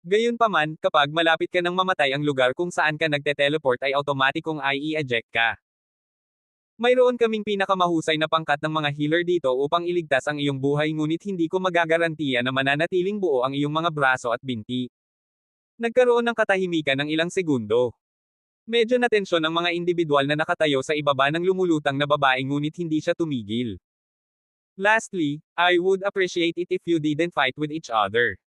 Gayunpaman, kapag malapit ka nang mamatay ang lugar kung saan ka nagte-teleport ay automatikong i-eject ka. Mayroon kaming pinakamahusay na pangkat ng mga healer dito upang iligtas ang iyong buhay ngunit hindi ko magagarantiya na mananatiling buo ang iyong mga braso at binti. Nagkaroon ng katahimikan ng ilang segundo. Medyo natensyon ang mga individual na nakatayo sa ibaba ng lumulutang na babae ngunit hindi siya tumigil. Lastly, I would appreciate it if you didn't fight with each other.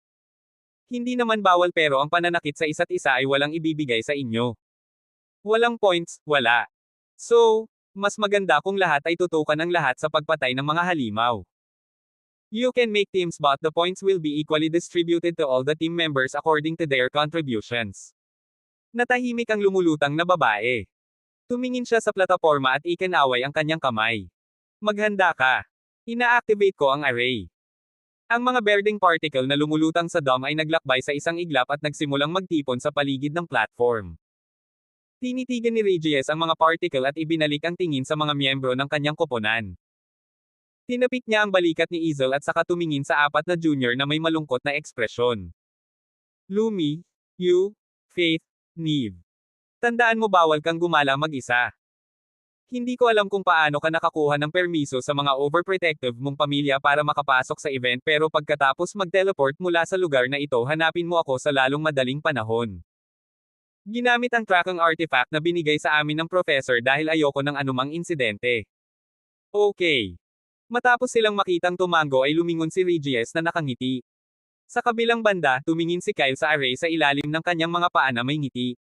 Hindi naman bawal pero ang pananakit sa isa't isa ay walang ibibigay sa inyo. Walang points, wala. So, mas maganda kung lahat ay tutukan ng lahat sa pagpatay ng mga halimaw. You can make teams but the points will be equally distributed to all the team members according to their contributions. Natahimik ang lumulutang na babae. Tumingin siya sa plataporma at ikinaway ang kanyang kamay. Maghanda ka. Ina-activate ko ang array. Ang mga berdeng particle na lumulutang sa dam ay naglakbay sa isang iglap at nagsimulang magtipon sa paligid ng platform. Tinitigan ni Regis ang mga particle at ibinalik ang tingin sa mga miyembro ng kanyang koponan. Tinapik niya ang balikat ni Ezel at saka tumingin sa 4 na junior na may malungkot na ekspresyon. Lumi, Yu, Faith, Neve. Tandaan mo bawal kang gumala mag-isa. Hindi ko alam kung paano ka nakakuha ng permiso sa mga overprotective mong pamilya para makapasok sa event pero pagkatapos mag-teleport mula sa lugar na ito hanapin mo ako sa lalong madaling panahon. Ginamit ang tracking artifact na binigay sa amin ng professor dahil ayoko ng anumang insidente. Okay. Matapos silang makitang tumango ay lumingon si Regis na nakangiti. Sa kabilang banda, tumingin si Kyle sa array sa ilalim ng kanyang mga paa na may ngiti.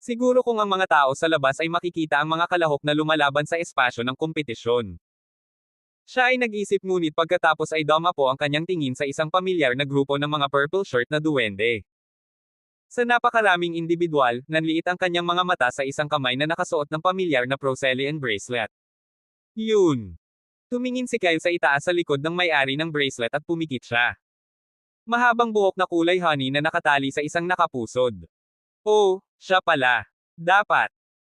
Siguro kung ang mga tao sa labas ay makikita ang mga kalahok na lumalaban sa espasyo ng kompetisyon. Siya ay nag-isip ngunit pagkatapos ay dumapo ang kanyang tingin sa isang pamilyar na grupo ng mga purple shirt na duwende. Sa napakaraming individual, nanliit ang kanyang mga mata sa isang kamay na nakasuot ng pamilyar na Procelian bracelet. Yun. Tumingin si Kyle sa itaas sa likod ng may-ari ng bracelet at pumikit siya. Mahabang buhok na kulay honey na nakatali sa isang nakapusod. Oh, siya pala. Dapat.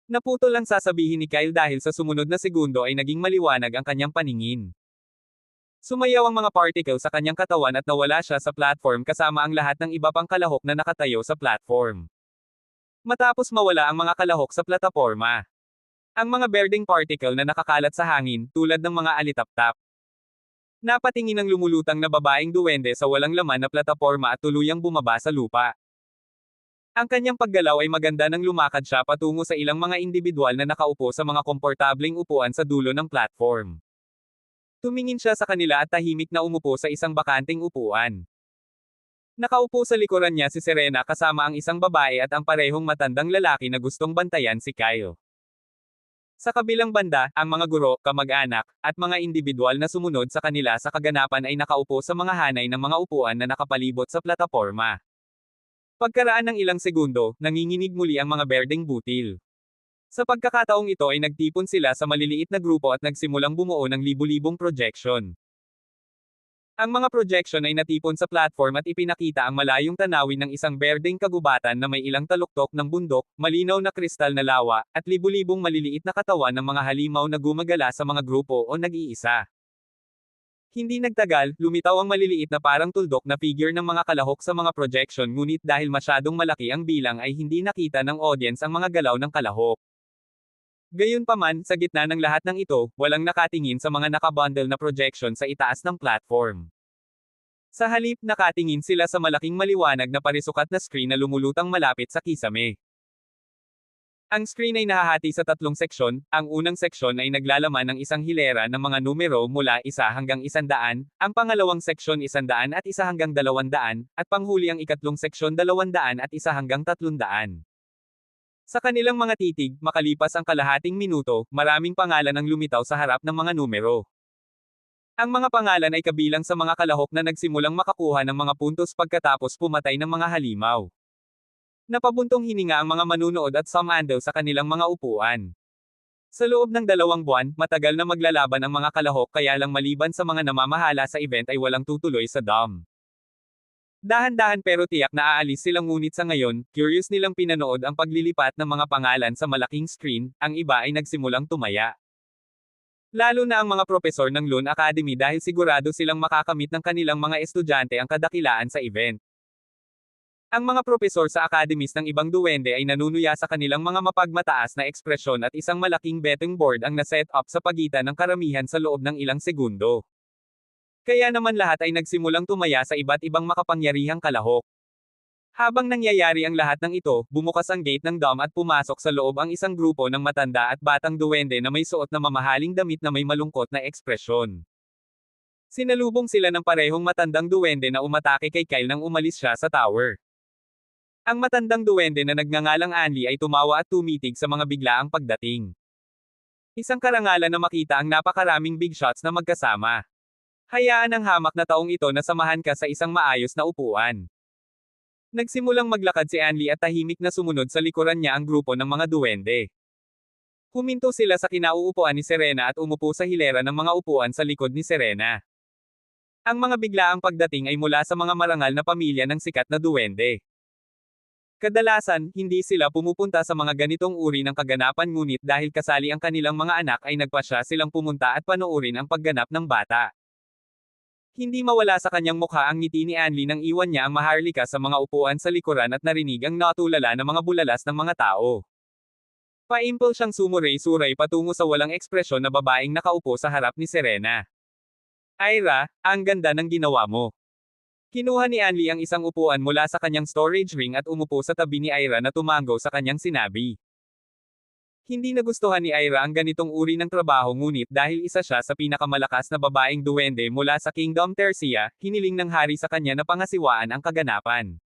Naputol lang sasabihin ni Kyle dahil sa sumunod na segundo ay naging maliwanag ang kanyang paningin. Sumayaw ang mga particle sa kanyang katawan at nawala siya sa platform kasama ang lahat ng iba pang kalahok na nakatayo sa platform. Matapos mawala ang mga kalahok sa plataporma, ang mga berdeng particle na nakakalat sa hangin, tulad ng mga alitaptap. Napatingin ang lumulutang na babaeng duwende sa walang laman na plataporma at tuluyang bumaba sa lupa. Ang kanyang paggalaw ay maganda nang lumakad siya patungo sa ilang mga individual na nakaupo sa mga komportableng upuan sa dulo ng platform. Tumingin siya sa kanila at tahimik na umupo sa isang bakanting upuan. Nakaupo sa likuran niya si Serena kasama ang isang babae at ang parehong matandang lalaki na gustong bantayan si Kyle. Sa kabilang banda, ang mga guro, kamag-anak, at mga individual na sumunod sa kanila sa kaganapan ay nakaupo sa mga hanay ng mga upuan na nakapalibot sa plataporma. Pagkaraan ng ilang segundo, nanginginig muli ang mga berdeng butil. Sa pagkakataong ito ay nagtipon sila sa maliliit na grupo at nagsimulang bumuo ng libu-libong projection. Ang mga projection ay natipon sa platform at ipinakita ang malayong tanawin ng isang berdeng kagubatan na may ilang taluktok ng bundok, malinaw na kristal na lawa, at libu-libong maliliit na katawan ng mga halimaw na gumagala sa mga grupo o nag-iisa. Hindi nagtagal, lumitaw ang maliliit na parang tuldok na figure ng mga kalahok sa mga projection ngunit dahil masyadong malaki ang bilang ay hindi nakita ng audience ang mga galaw ng kalahok. Gayunpaman, sa gitna ng lahat ng ito, walang nakatingin sa mga nakabundle na projection sa itaas ng platform. Sa halip, nakatingin sila sa malaking maliwanag na parisukat na screen na lumulutang malapit sa kisame. Ang screen ay nahahati sa tatlong seksyon, ang unang seksyon ay naglalaman ng isang hilera ng mga numero mula 1 hanggang 100, ang pangalawang seksyon 100 at 1 hanggang 200, at panghuli ang ikatlong seksyon 200 at 1 hanggang 300. Sa kanilang mga titig, makalipas ang kalahating minuto, maraming pangalan ang lumitaw sa harap ng mga numero. Ang mga pangalan ay kabilang sa mga kalahok na nagsimulang makakuha ng mga puntos pagkatapos pumatay ng mga halimaw. Napabuntong hininga ang mga manunood at sumandal sa kanilang mga upuan. Sa loob ng 2 buwan, matagal na maglalaban ang mga kalahok kaya lang maliban sa mga namamahala sa event ay walang tutuloy sa dam. Dahan-dahan pero tiyak na aalis silang ngunit sa ngayon, curious nilang pinanood ang paglilipat ng mga pangalan sa malaking screen, ang iba ay nagsimulang tumaya. Lalo na ang mga propesor ng Loon Academy dahil sigurado silang makakamit ng kanilang mga estudyante ang kadakilaan sa event. Ang mga propesor sa academies ng ibang duwende ay nanunuya sa kanilang mga mapagmataas na ekspresyon at isang malaking betting board ang naset up sa pagitan ng karamihan sa loob ng ilang segundo. Kaya naman lahat ay nagsimulang tumaya sa iba't ibang makapangyarihang kalahok. Habang nangyayari ang lahat ng ito, bumukas ang gate ng dam at pumasok sa loob ang isang grupo ng matanda at batang duwende na may suot na mamahaling damit na may malungkot na ekspresyon. Sinalubong sila ng parehong matandang duwende na umatake kay Kyle nang umalis siya sa tower. Ang matandang duwende na nagngangalang Anli ay tumawa at tumitig sa mga biglaang pagdating. Isang karangalan na makita ang napakaraming big shots na magkasama. Hayaan ang hamak na taong ito na samahan ka sa isang maayos na upuan. Nagsimulang maglakad si Anli at tahimik na sumunod sa likuran niya ang grupo ng mga duwende. Huminto sila sa kinauupuan ni Serena at umupo sa hilera ng mga upuan sa likod ni Serena. Ang mga biglaang pagdating ay mula sa mga marangal na pamilya ng sikat na duwende. Kadalasan, hindi sila pumupunta sa mga ganitong uri ng kaganapan ngunit dahil kasali ang kanilang mga anak ay nagpasya silang pumunta at panoorin ang pagganap ng bata. Hindi mawala sa kanyang mukha ang ngiti ni Anli nang iwan niya ang maharlika sa mga upuan sa likuran at narinig ang natulala na mga bulalas ng mga tao. Paimpol siyang sumuray-suray patungo sa walang ekspresyon na babaeng nakaupo sa harap ni Serena. Ira, ang ganda ng ginawa mo. Kinuha ni Anli ang isang upuan mula sa kanyang storage ring at umupo sa tabi ni Ira na tumango sa kanyang sinabi. Hindi nagustuhan ni Ira ang ganitong uri ng trabaho ngunit dahil isa siya sa pinakamalakas na babaeng duwende mula sa Kingdom Tercia, hiniling ng hari sa kanya na pangasiwaan ang kaganapan.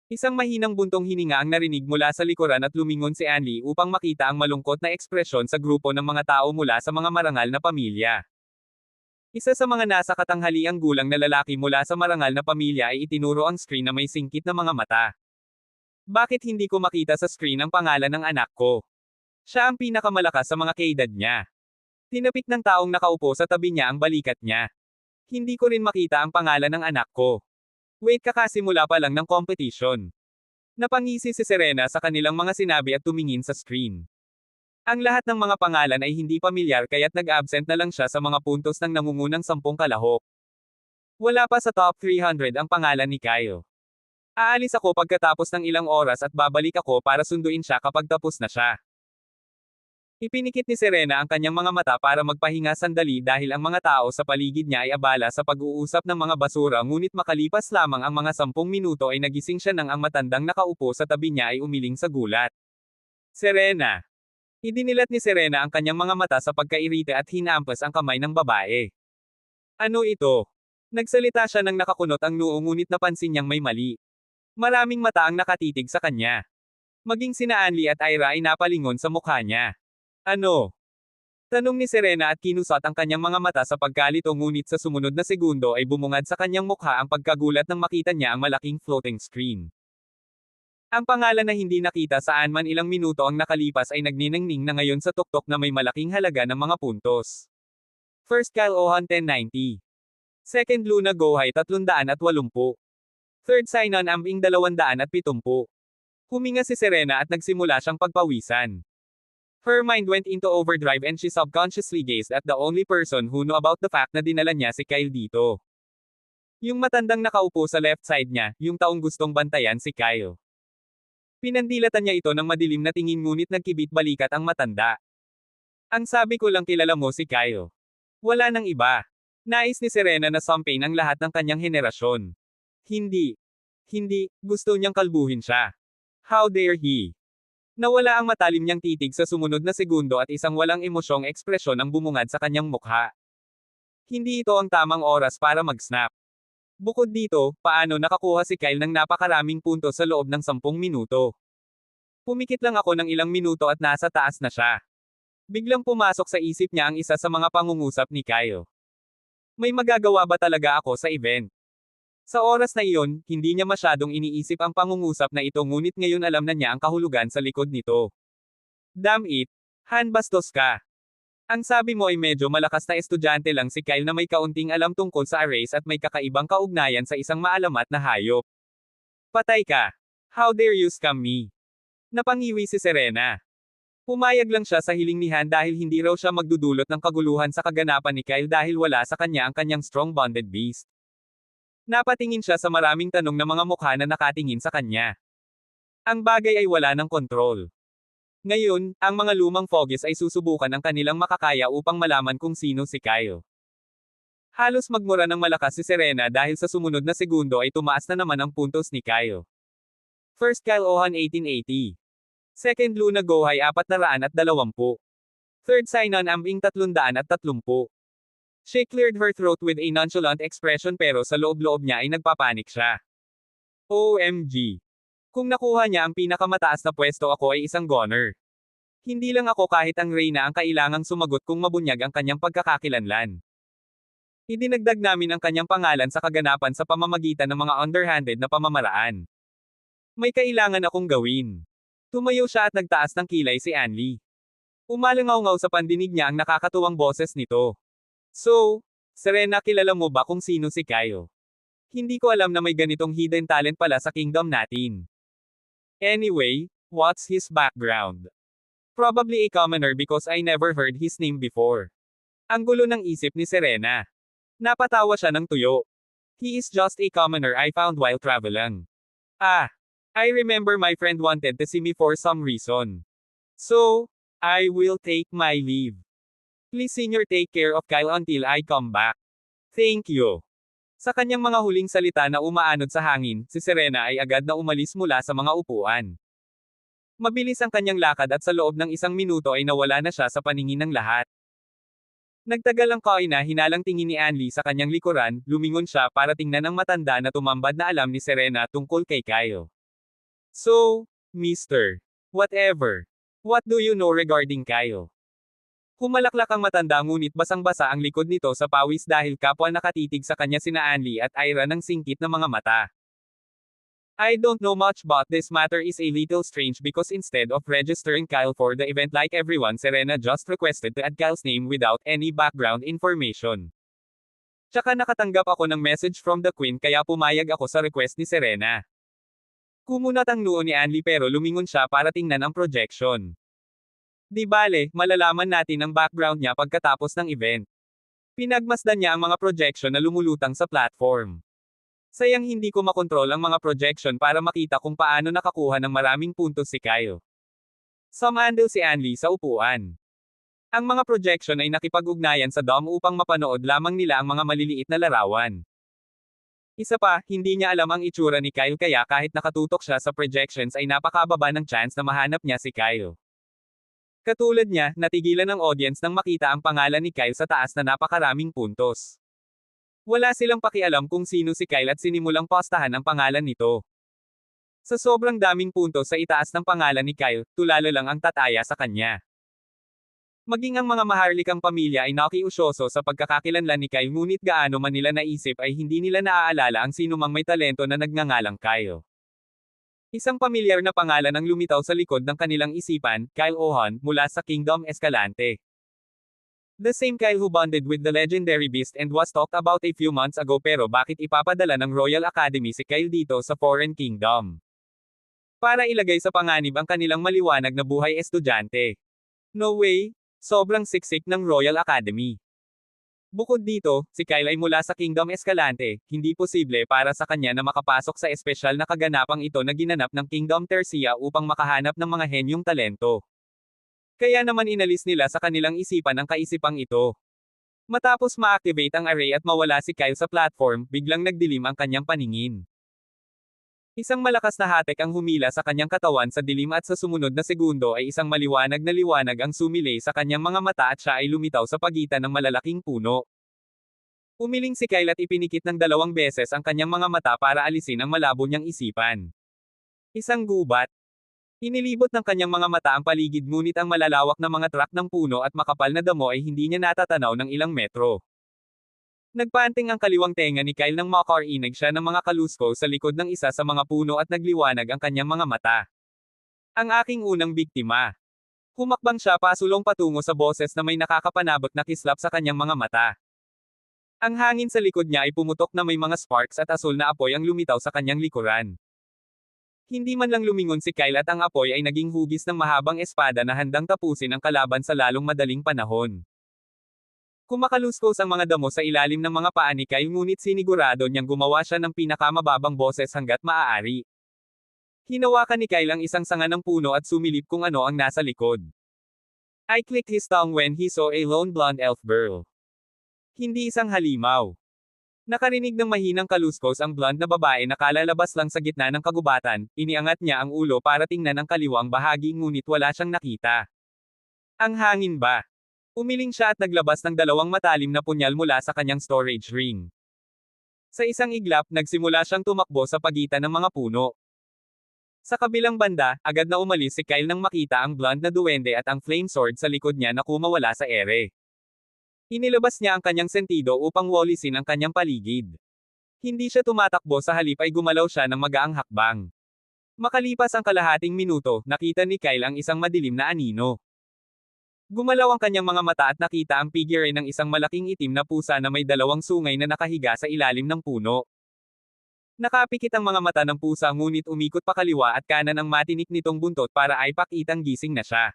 Isang mahinang buntong hininga ang narinig mula sa likuran at lumingon si Anli upang makita ang malungkot na ekspresyon sa grupo ng mga tao mula sa mga marangal na pamilya. Isa sa mga nasa katanghaliang gulang na lalaki mula sa marangal na pamilya ay itinuro ang screen na may singkit na mga mata. Bakit hindi ko makita sa screen ang pangalan ng anak ko? Siya ang pinakamalakas sa mga kaedad niya. Tinapik ng taong nakaupo sa tabi niya ang balikat niya. Hindi ko rin makita ang pangalan ng anak ko. Wait, kakasimula pa lang ng competition. Napangisi si Serena sa kanilang mga sinabi at tumingin sa screen. Ang lahat ng mga pangalan ay hindi pamilyar kaya't nag-absent na lang siya sa mga puntos ng nangungunang 10 kalahok. Wala pa sa top 300 ang pangalan ni Kyle. Aalis ako pagkatapos ng ilang oras at babalik ako para sunduin siya kapag tapos na siya. Ipinikit ni Serena ang kanyang mga mata para magpahinga sandali dahil ang mga tao sa paligid niya ay abala sa pag-uusap ng mga basura ngunit makalipas lamang ang mga 10 minuto ay nagising siya nang ang matandang nakaupo sa tabi niya ay umiling sa gulat. Serena. Idinilat ni Serena ang kanyang mga mata sa pagkairita at hinampas ang kamay ng babae. Ano ito? Nagsalita siya nang nakakunot ang noo ngunit napansin niyang may mali. Maraming mata ang nakatitig sa kanya. Maging sina Anli at Ira ay napalingon sa mukha niya. Ano? Tanong ni Serena at kinusat ang kanyang mga mata sa pagkalito ngunit sa sumunod na segundo ay bumungad sa kanyang mukha ang pagkagulat nang makita niya ang malaking floating screen. Ang pangalan na hindi nakita saan man ilang minuto ang nakalipas ay nagniningning na ngayon sa tuktok na may malaking halaga ng mga puntos. First Kyle Ohan 1090. Second Luna Gohay 380. Third Sinon Ambing 270. Huminga si Serena at nagsimula siyang pagpawisan. Her mind went into overdrive and she subconsciously gazed at the only person who knew about the fact na dinala niya si Kyle dito. Yung matandang nakaupo sa left side niya, yung taong gustong bantayan si Kyle. Pinandilatan niya ito ng madilim na tingin ngunit nagkibit balikat ang matanda. Ang sabi ko lang kilala mo si Kyle. Wala nang iba. Nais ni Serena na sampain ang lahat ng kanyang henerasyon. Hindi. Hindi, gusto niyang kalbuhin siya. How dare he? Nawala ang matalim niyang titig sa sumunod na segundo at isang walang emosyong ekspresyon ang bumungad sa kanyang mukha. Hindi ito ang tamang oras para mag-snap. Bukod dito, paano nakakuha si Kyle ng napakaraming puntos sa loob ng 10 minuto? Pumikit lang ako ng ilang minuto at nasa taas na siya. Biglang pumasok sa isip niya ang isa sa mga pangungusap ni Kyle. May magagawa ba talaga ako sa event? Sa oras na iyon, hindi niya masyadong iniisip ang pangungusap na ito ngunit ngayon alam na niya ang kahulugan sa likod nito. Damn it! Han bastos ka! Ang sabi mo ay medyo malakas na estudyante lang si Kyle na may kaunting alam tungkol sa arrays at may kakaibang kaugnayan sa isang maalamat na hayop. Patay ka! How dare you scam me? Napangiwi si Serena. Pumayag lang siya sa hiling ni Han dahil hindi raw siya magdudulot ng kaguluhan sa kaganapan ni Kyle dahil wala sa kanya ang kanyang strong bonded beast. Napatingin siya sa maraming tanong na mga mukha na nakatingin sa kanya. Ang bagay ay wala ng kontrol. Ngayon, ang mga lumang Foggies ay susubukan ang kanilang makakaya upang malaman kung sino si Kyle. Halos magmura ng malakas si Serena dahil sa sumunod na segundo ay tumaas na naman ang puntos ni Kyle. First Kyle Ohan 1880. Second Luna Gohay 420. Third Sinon Ambing 330. She cleared her throat with a nonchalant expression pero sa loob-loob niya ay nagpapanik siya. OMG! Kung nakuha niya ang pinakamataas na pwesto ako ay isang goner. Hindi lang ako kahit ang Reyna ang kailangang sumagot kung mabunyag ang kanyang pagkakakilanlan. Idinagdag namin ang kanyang pangalan sa kaganapan sa pamamagitan ng mga underhanded na pamamaraan. May kailangan akong gawin. Tumayo siya at nagtaas ng kilay si Anli. Umalangaw-ngaw sa pandinig niya ang nakakatuwang boses nito. So, Serena, kilala mo ba kung sino si Kyle? Hindi ko alam na may ganitong hidden talent pala sa kingdom natin. Anyway, what's his background? Probably a commoner because I never heard his name before. Ang gulo ng isip ni Serena. Napatawa siya ng tuyo. He is just a commoner I found while traveling. Ah, I remember my friend wanted to see me for some reason. So, I will take my leave. Please senior take care of Kyle until I come back. Thank you. Sa kanyang mga huling salita na umaanod sa hangin, si Serena ay agad na umalis mula sa mga upuan. Mabilis ang kanyang lakad at sa loob ng 1 minuto ay nawala na siya sa paningin ng lahat. Nagtagal ang Koina hinalang tingin ni Anli sa kanyang likuran, lumingon siya para tingnan ang matanda na tumambad na alam ni Serena tungkol kay Kyle. So, Mr. Whatever. What do you know regarding Kyle? Humalaklak ang matanda ngunit basang-basa ang likod nito sa pawis dahil kapwa nakatitig sa kanya sina Anli at Ira ng singkit na mga mata. I don't know much but this matter is a little strange because instead of registering Kyle for the event like everyone, Serena just requested to add Kyle's name without any background information. Tsaka nakatanggap ako ng message from the Queen kaya pumayag ako sa request ni Serena. Kumunat ang noo ni Anli pero lumingon siya para tingnan ang projection. Di bale, malalaman natin ang background niya pagkatapos ng event. Pinagmasdan niya ang mga projection na lumulutang sa platform. Sayang hindi ko makontrol ang mga projection para makita kung paano nakakuha ng maraming puntos si Kyle. Sumandal si Anli sa upuan. Ang mga projection ay nakipag-ugnayan sa DOM upang mapanood lamang nila ang mga maliliit na larawan. Isa pa, hindi niya alam ang itsura ni Kyle kaya kahit nakatutok siya sa projections ay napakababa ng chance na mahanap niya si Kyle. Katulad niya, natigilan ng audience nang makita ang pangalan ni Kyle sa taas na napakaraming puntos. Wala silang pakialam kung sino si Kyle at sinimulang postahan ang pangalan nito. Sa sobrang daming puntos sa itaas ng pangalan ni Kyle, tulalo lang ang tataya sa kanya. Maging ang mga maharlikang pamilya ay nakiusyoso sa pagkakakilanlan ni Kyle ngunit gaano man nila naisip ay hindi nila naaalala ang sinumang may talento na nagngangalang Kyle. Isang pamilyar na pangalan ang lumitaw sa likod ng kanilang isipan, Kyle Ohan, mula sa Kingdom Escalante. The same Kyle who bonded with the legendary beast and was talked about a few months ago pero bakit ipapadala ng Royal Academy si Kyle dito sa Foreign Kingdom? Para ilagay sa panganib ang kanilang maliwanag na buhay estudyante. No way! Sobrang siksik ng Royal Academy. Bukod dito, si Kyle ay mula sa Kingdom Escalante, hindi posible para sa kanya na makapasok sa espesyal na kaganapang ito na ginanap ng Kingdom Tercia upang makahanap ng mga henyong talento. Kaya naman inalis nila sa kanilang isipan ang kaisipang ito. Matapos ma-activate ang array at mawala si Kyle sa platform, biglang nagdilim ang kanyang paningin. Isang malakas na hatek ang humila sa kanyang katawan sa dilim at sa sumunod na segundo ay isang maliwanag na liwanag ang sumilay sa kanyang mga mata at siya ay lumitaw sa pagitan ng malalaking puno. Umiling si Kyle at ipinikit ng 2 beses ang kanyang mga mata para alisin ang malabo niyang isipan. Isang gubat. Inilibot ng kanyang mga mata ang paligid ngunit ang malalawak na mga trak ng puno at makapal na damo ay hindi niya natatanaw ng ilang metro. Nagpanting ang kaliwang tenga ni Kyle nang makarinig siya ng mga kalusko sa likod ng isa sa mga puno at nagliwanag ang kanyang mga mata. Ang aking unang biktima. Humakbang siya pasulong patungo sa boses na may nakakapanabot na kislap sa kanyang mga mata. Ang hangin sa likod niya ay pumutok na may mga sparks at asul na apoy ang lumitaw sa kanyang likuran. Hindi man lang lumingon si Kyle at ang apoy ay naging hugis ng mahabang espada na handang tapusin ang kalaban sa lalong madaling panahon. Kumakaluskos ang mga damo sa ilalim ng mga paa ni Kyle ngunit sinigurado niyang gumawa siya ng pinakamababang boses hanggat maaari. Hinawakan ni Kyle ang isang sanga ng puno at sumilip kung ano ang nasa likod. I clicked his tongue when he saw a lone blonde elf girl. Hindi isang halimaw. Nakarinig ng mahinang kaluskos ang blonde na babae na kalalabas lang sa gitna ng kagubatan, iniangat niya ang ulo para tingnan ang kaliwang bahagi ngunit wala siyang nakita. Ang hangin ba? Umiling siya at naglabas ng 2 matalim na punyal mula sa kanyang storage ring. Sa isang iglap, nagsimula siyang tumakbo sa pagitan ng mga puno. Sa kabilang banda, agad na umalis si Kyle nang makita ang blonde na duwende at ang flame sword sa likod niya na kumawala sa ere. Inilabas niya ang kanyang sentido upang walisin ang kanyang paligid. Hindi siya tumatakbo sa halip ay gumalaw siya ng magaang hakbang. Makalipas ang kalahating minuto, nakita ni Kyle ang isang madilim na anino. Gumalaw ang kanyang mga mata at nakita ang figure ng isang malaking itim na pusa na may 2 sungay na nakahiga sa ilalim ng puno. Nakapikit ang mga mata ng pusa ngunit umikot pa kaliwa at kanan ang matinik nitong buntot para ay pakitang gising na siya.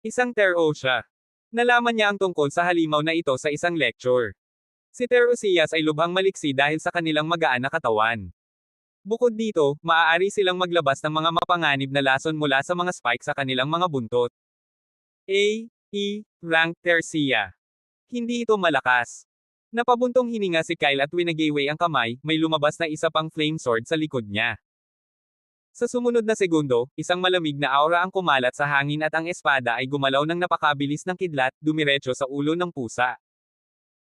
Isang Tero siya. Nalaman niya ang tungkol sa halimaw na ito sa isang lecture. Si Terosias ay lubhang maliksi dahil sa kanilang magaan na katawan. Bukod dito, maaari silang maglabas ng mga mapanganib na lason mula sa mga spike sa kanilang mga buntot. Rank Tercia. Hindi ito malakas. Napabuntong hininga si Kyle at winagayway ang kamay, may lumabas na isa pang flame sword sa likod niya. Sa sumunod na segundo, isang malamig na aura ang kumalat sa hangin at ang espada ay gumalaw ng napakabilis ng kidlat, dumiretso sa ulo ng pusa.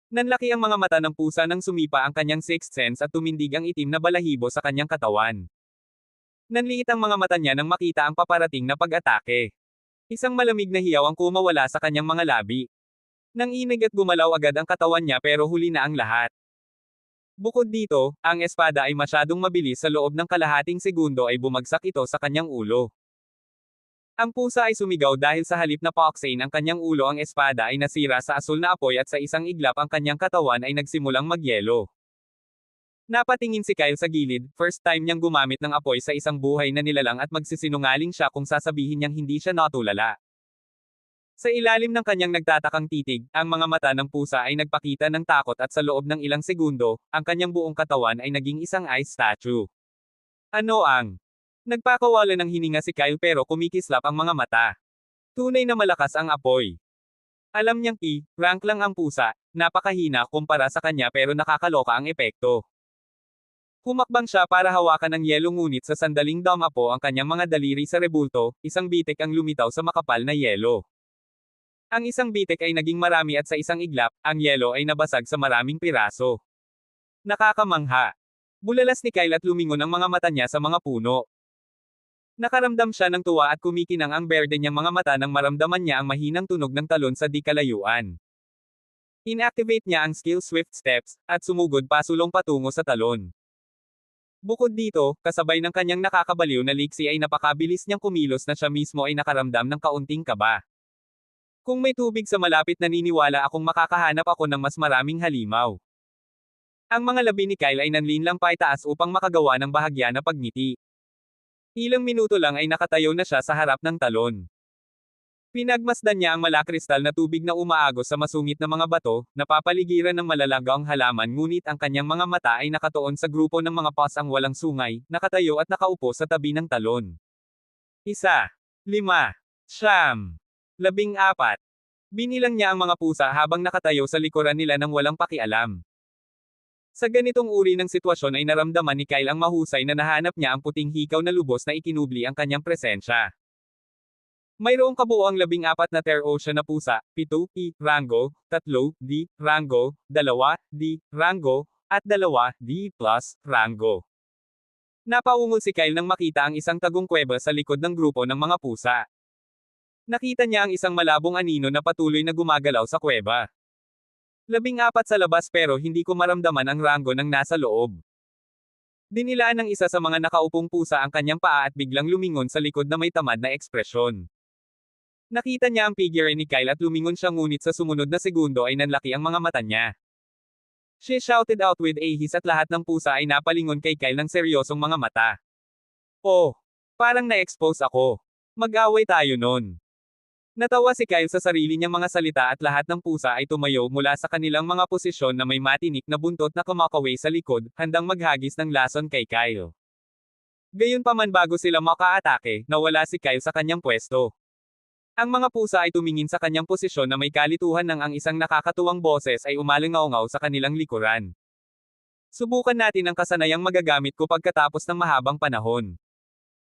Nanlaki ang mga mata ng pusa nang sumipa ang kanyang sixth sense at tumindig ang itim na balahibo sa kanyang katawan. Nanliit ang mga mata niya nang makita ang paparating na pag-atake. Isang malamig na hiyaw ang kumawala sa kanyang mga labi. Nanginig at gumalaw agad ang katawan niya pero huli na ang lahat. Bukod dito, ang espada ay masyadong mabilis sa loob ng kalahating segundo ay bumagsak ito sa kanyang ulo. Ang pusa ay sumigaw dahil sa halip na pauksain ang kanyang ulo ang espada ay nasira sa asul na apoy at sa isang iglap ang kanyang katawan ay nagsimulang magyelo. Napatingin si Kyle sa gilid, first time niyang gumamit ng apoy sa isang buhay na nilalang at magsisinungaling siya kung sasabihin niyang hindi siya natulala. Sa ilalim ng kanyang nagtatakang titig, ang mga mata ng pusa ay nagpakita ng takot at sa loob ng ilang segundo, ang kanyang buong katawan ay naging isang ice statue. Ano ang? Nagpakawala ng hininga si Kyle pero kumikislap ang mga mata. Tunay na malakas ang apoy. Alam niyang rank lang ang pusa, napakahina kumpara sa kanya pero nakakaloka ang epekto. Humakbang siya para hawakan ang yelo ngunit sa sandaling dumapo ang kanyang mga daliri sa rebulto, isang bitik ang lumitaw sa makapal na yelo. Ang isang bitik ay naging marami at sa isang iglap, ang yelo ay nabasag sa maraming piraso. Nakakamangha. Bulalas ni Kyle at lumingon ang mga mata niya sa mga puno. Nakaramdam siya ng tuwa at kumikinang ang berde niyang mga mata nang maramdaman niya ang mahinang tunog ng talon sa di kalayuan. Inactivate niya ang skill Swift Steps, at sumugod pasulong patungo sa talon. Bukod dito, kasabay ng kanyang nakakabaliw na liksi ay napakabilis niyang kumilos na siya mismo ay nakaramdam ng kaunting kaba. Kung may tubig sa malapit naniniwala akong makakahanap ako ng mas maraming halimaw. Ang mga labi ni Kyle ay nanlinlang paitaas upang makagawa ng bahagya na pagngiti. Ilang minuto lang ay nakatayo na siya sa harap ng talon. Pinagmasdan niya ang malakristal na tubig na umaagos sa masungit na mga bato, napapaligiran ng malalagaong halaman ngunit ang kanyang mga mata ay nakatuon sa grupo ng mga pasang walang sungay, nakatayo at nakaupo sa tabi ng talon. 1, 5, 9, 14. Binilang niya ang mga pusa habang nakatayo sa likuran nila nang walang pakialam. Sa ganitong uri ng sitwasyon ay naramdaman ni Kyle ang mahusay na nahanap niya ang puting hikaw na lubos na ikinubli ang kanyang presensya. Mayroong kabuoang 14 na Ter Ocean na pusa, 7, rango, 3, D, rango, 2, D, rango, at 2, D+, rango. Napaungol si Kyle nang makita ang isang tagong kuweba sa likod ng grupo ng mga pusa. Nakita niya ang isang malabong anino na patuloy na gumagalaw sa kuweba. 14 sa labas pero hindi ko maramdaman ang rango ng nasa loob. Dinilaan ng isa sa mga nakaupong pusa ang kanyang paa at biglang lumingon sa likod na may tamad na ekspresyon. Nakita niya ang figure ni Kyle at lumingon siya ngunit sa sumunod na segundo ay nanlaki ang mga mata niya. She shouted out with a hiss at lahat ng pusa ay napalingon kay Kyle ng seryosong mga mata. Oh! Parang na-expose ako. Mag-away tayo nun. Natawa si Kyle sa sarili niyang mga salita at lahat ng pusa ay tumayo mula sa kanilang mga posisyon na may matinik na buntot na kumakaway sa likod, handang maghagis ng lason kay Kyle. Gayunpaman bago sila makaatake, nawala si Kyle sa kanyang pwesto. Ang mga pusa ay tumingin sa kanyang posisyon na may kalituhan nang ang isang nakakatuwang boses ay umalingaw-ngaw sa kanilang likuran. Subukan natin ang kasanayang magagamit ko pagkatapos ng mahabang panahon.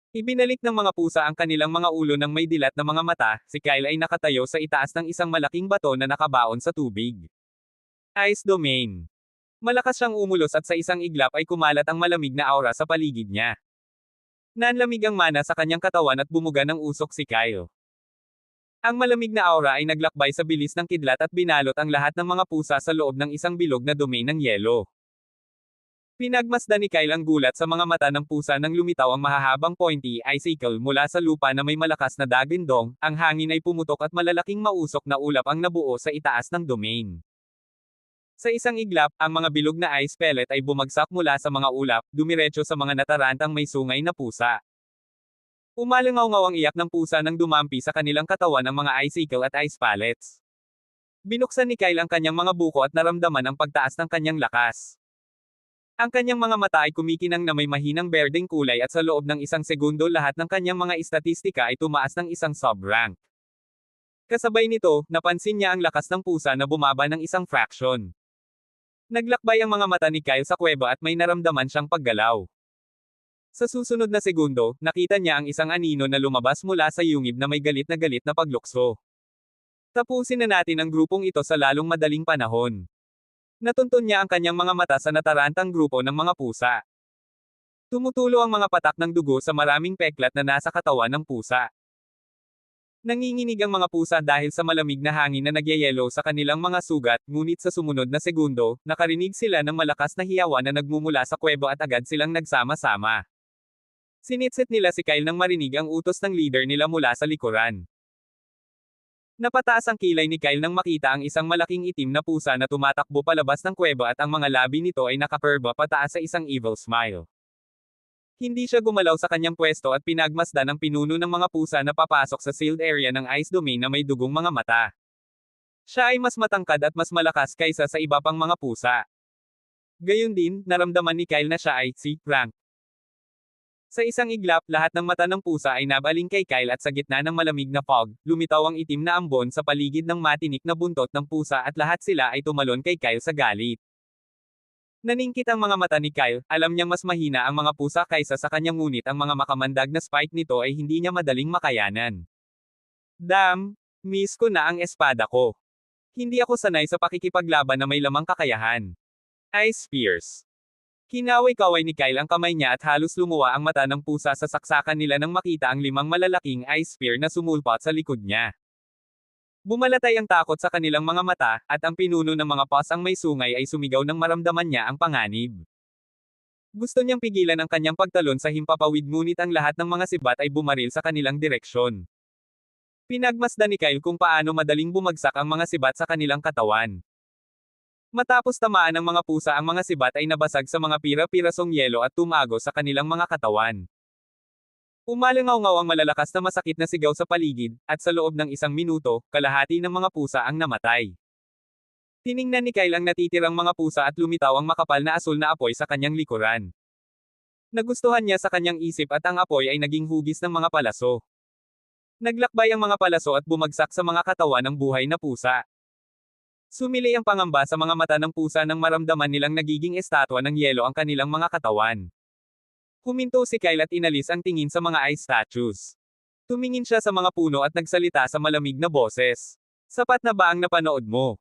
Ibinalik ng mga pusa ang kanilang mga ulo ng may dilat na mga mata, si Kyle ay nakatayo sa itaas ng isang malaking bato na nakabaon sa tubig. Ice Domain. Malakas siyang umulos at sa isang iglap ay kumalat ang malamig na aura sa paligid niya. Nanlamig ang mana sa kanyang katawan at bumuga ng usok si Kyle. Ang malamig na aura ay naglakbay sa bilis ng kidlat at binalot ang lahat ng mga pusa sa loob ng isang bilog na domain ng yelo. Pinagmasdan ni Kyle ang gulat sa mga mata ng pusa nang lumitaw ang mahahabang pointy icicle mula sa lupa na may malakas na dagindong, ang hangin ay pumutok at malalaking mausok na ulap ang nabuo sa itaas ng domain. Sa isang iglap, ang mga bilog na ice pellet ay bumagsak mula sa mga ulap, dumiretso sa mga natarantang may sungay na pusa. Umalingaw-ngaw ang iyak ng pusa nang dumampi sa kanilang katawan ang mga icicle at ice pellets. Binuksan ni Kyle ang kanyang mga buko at naramdaman ang pagtaas ng kanyang lakas. Ang kanyang mga mata ay kumikinang na may mahinang berdeng kulay at sa loob ng isang segundo lahat ng kanyang mga istatistika ay tumaas ng isang sub-rank. Kasabay nito, napansin niya ang lakas ng pusa na bumaba ng isang fraction. Naglakbay ang mga mata ni Kyle sa kuweba at may naramdaman siyang paggalaw. Sa susunod na segundo, nakita niya ang isang anino na lumabas mula sa yungib na may galit na paglukso. Tapusin na natin ang grupong ito sa lalong madaling panahon. Natuntun niya ang kanyang mga mata sa natarantang grupo ng mga pusa. Tumutulo ang mga patak ng dugo sa maraming peklat na nasa katawan ng pusa. Nanginginig ang mga pusa dahil sa malamig na hangin na nagyayelo sa kanilang mga sugat, ngunit sa sumunod na segundo, nakarinig sila ng malakas na hiyawan na nagmumula sa kuwebo at agad silang nagsama-sama. Sinitsit nila si Kyle nang marinig ang utos ng leader nila mula sa likuran. Napataas ang kilay ni Kyle nang makita ang isang malaking itim na pusa na tumatakbo palabas ng kuweba at ang mga labi nito ay nakakurba pataas sa isang evil smile. Hindi siya gumalaw sa kanyang pwesto at pinagmasdan ang pinuno ng mga pusa na papasok sa sealed area ng ice domain na may dugong mga mata. Siya ay mas matangkad at mas malakas kaysa sa iba pang mga pusa. Gayun din, naramdaman ni Kyle na siya ay si Frank. Sa isang iglap, lahat ng mata ng pusa ay nabaling kay Kyle at sa gitna ng malamig na fog, lumitaw ang itim na ambon sa paligid ng matinik na buntot ng pusa at lahat sila ay tumalon kay Kyle sa galit. Naningkit ang mga mata ni Kyle, alam niyang mas mahina ang mga pusa kaysa sa kanyang ngunit ang mga makamandag na spike nito ay hindi niya madaling makayanan. Damn, miss ko na ang espada ko. Hindi ako sanay sa pakikipaglaban na may lamang kakayahan. Ice Spears. Kinaway-kaway ni Kyle ang kamay niya at halos lumuwa ang mata ng pusa sa saksakan nila nang makita ang 5 malalaking ice spear na sumulpot sa likod niya. Bumalatay ang takot sa kanilang mga mata, at ang pinuno ng mga pasang may sungay ay sumigaw nang maramdaman niya ang panganib. Gusto niyang pigilan ang kanyang pagtalon sa himpapawid ngunit ang lahat ng mga sibat ay bumaril sa kanilang direksyon. Pinagmasdan ni Kyle kung paano madaling bumagsak ang mga sibat sa kanilang katawan. Matapos tamaan ng mga pusa ang mga sibat ay nabasag sa mga pira-pirasong yelo at tumago sa kanilang mga katawan. Umalangaw-ngaw ang malalakas na masakit na sigaw sa paligid, at sa loob ng 1 minuto, kalahati ng mga pusa ang namatay. Tiningnan ni Kyle ang natitirang mga pusa at lumitaw ang makapal na asul na apoy sa kanyang likuran. Nagustuhan niya sa kanyang isip at ang apoy ay naging hugis ng mga palaso. Naglakbay ang mga palaso at bumagsak sa mga katawan ng buhay na pusa. Sumili ang pangamba sa mga mata ng pusa nang maramdaman nilang nagiging estatwa ng yelo ang kanilang mga katawan. Huminto si Kyle at inalis ang tingin sa mga ice statues. Tumingin siya sa mga puno at nagsalita sa malamig na boses. Sapat na ba ang napanood mo?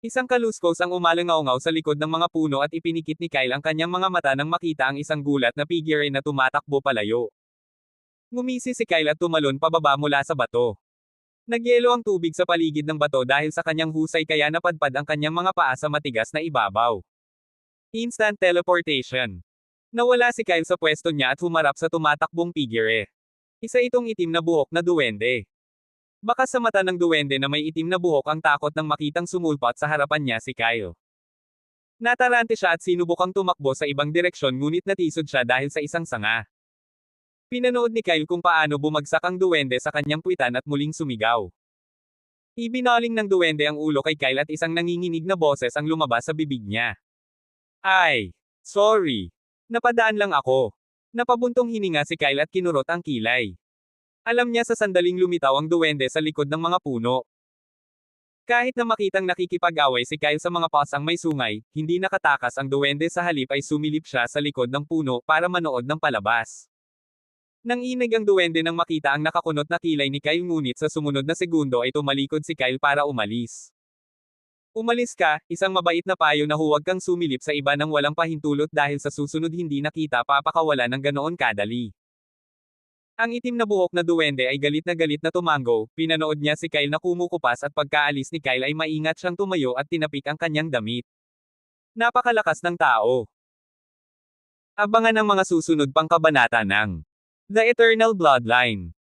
Isang kaluskos ang umalangaw-ngaw sa likod ng mga puno at ipinikit ni Kyle ang kanyang mga mata nang makita ang isang gulat na figure na tumatakbo palayo. Ngumisi si Kyle at tumalon pababa mula sa bato. Nagyelo ang tubig sa paligid ng bato dahil sa kanyang husay kaya napadpad ang kanyang mga paa sa matigas na ibabaw. Instant teleportation. Nawala si Kyle sa pwesto niya at humarap sa tumatakbong figure. Isa itong itim na buhok na duwende. Baka sa mata ng duwende na may itim na buhok ang takot nang makitang sumulpot sa harapan niya si Kyle. Natarante siya at sinubukang tumakbo sa ibang direksyon ngunit natisod siya dahil sa isang sanga. Pinanood ni Kyle kung paano bumagsak ang duwende sa kanyang puwitan at muling sumigaw. Ibinaling ng duwende ang ulo kay Kyle at isang nanginginig na boses ang lumabas sa bibig niya. Ay! Sorry! Napadaan lang ako. Napabuntong hininga si Kyle at kinurot ang kilay. Alam niya sa sandaling lumitaw ang duwende sa likod ng mga puno. Kahit na makitang nakikipag-away si Kyle sa mga pasang may sungay, hindi nakatakas ang duwende sa halip ay sumilip siya sa likod ng puno para manood ng palabas. Nang inig ang duwende nang makita ang nakakunot na kilay ni Kyle ngunit sa sumunod na segundo ay tumalikod si Kyle para umalis. Umalis ka, isang mabait na payo na huwag kang sumilip sa iba nang walang pahintulot dahil sa susunod hindi na kita papakawalan ng ganoon kadali. Ang itim na buhok na duwende ay galit na tumango, pinanood niya si Kyle na kumukupas at pagkaalis ni Kyle ay maingat siyang tumayo at tinapik ang kanyang damit. Napakalakas ng tao. Abangan ang mga susunod pang kabanata ng The Eternal Bloodline.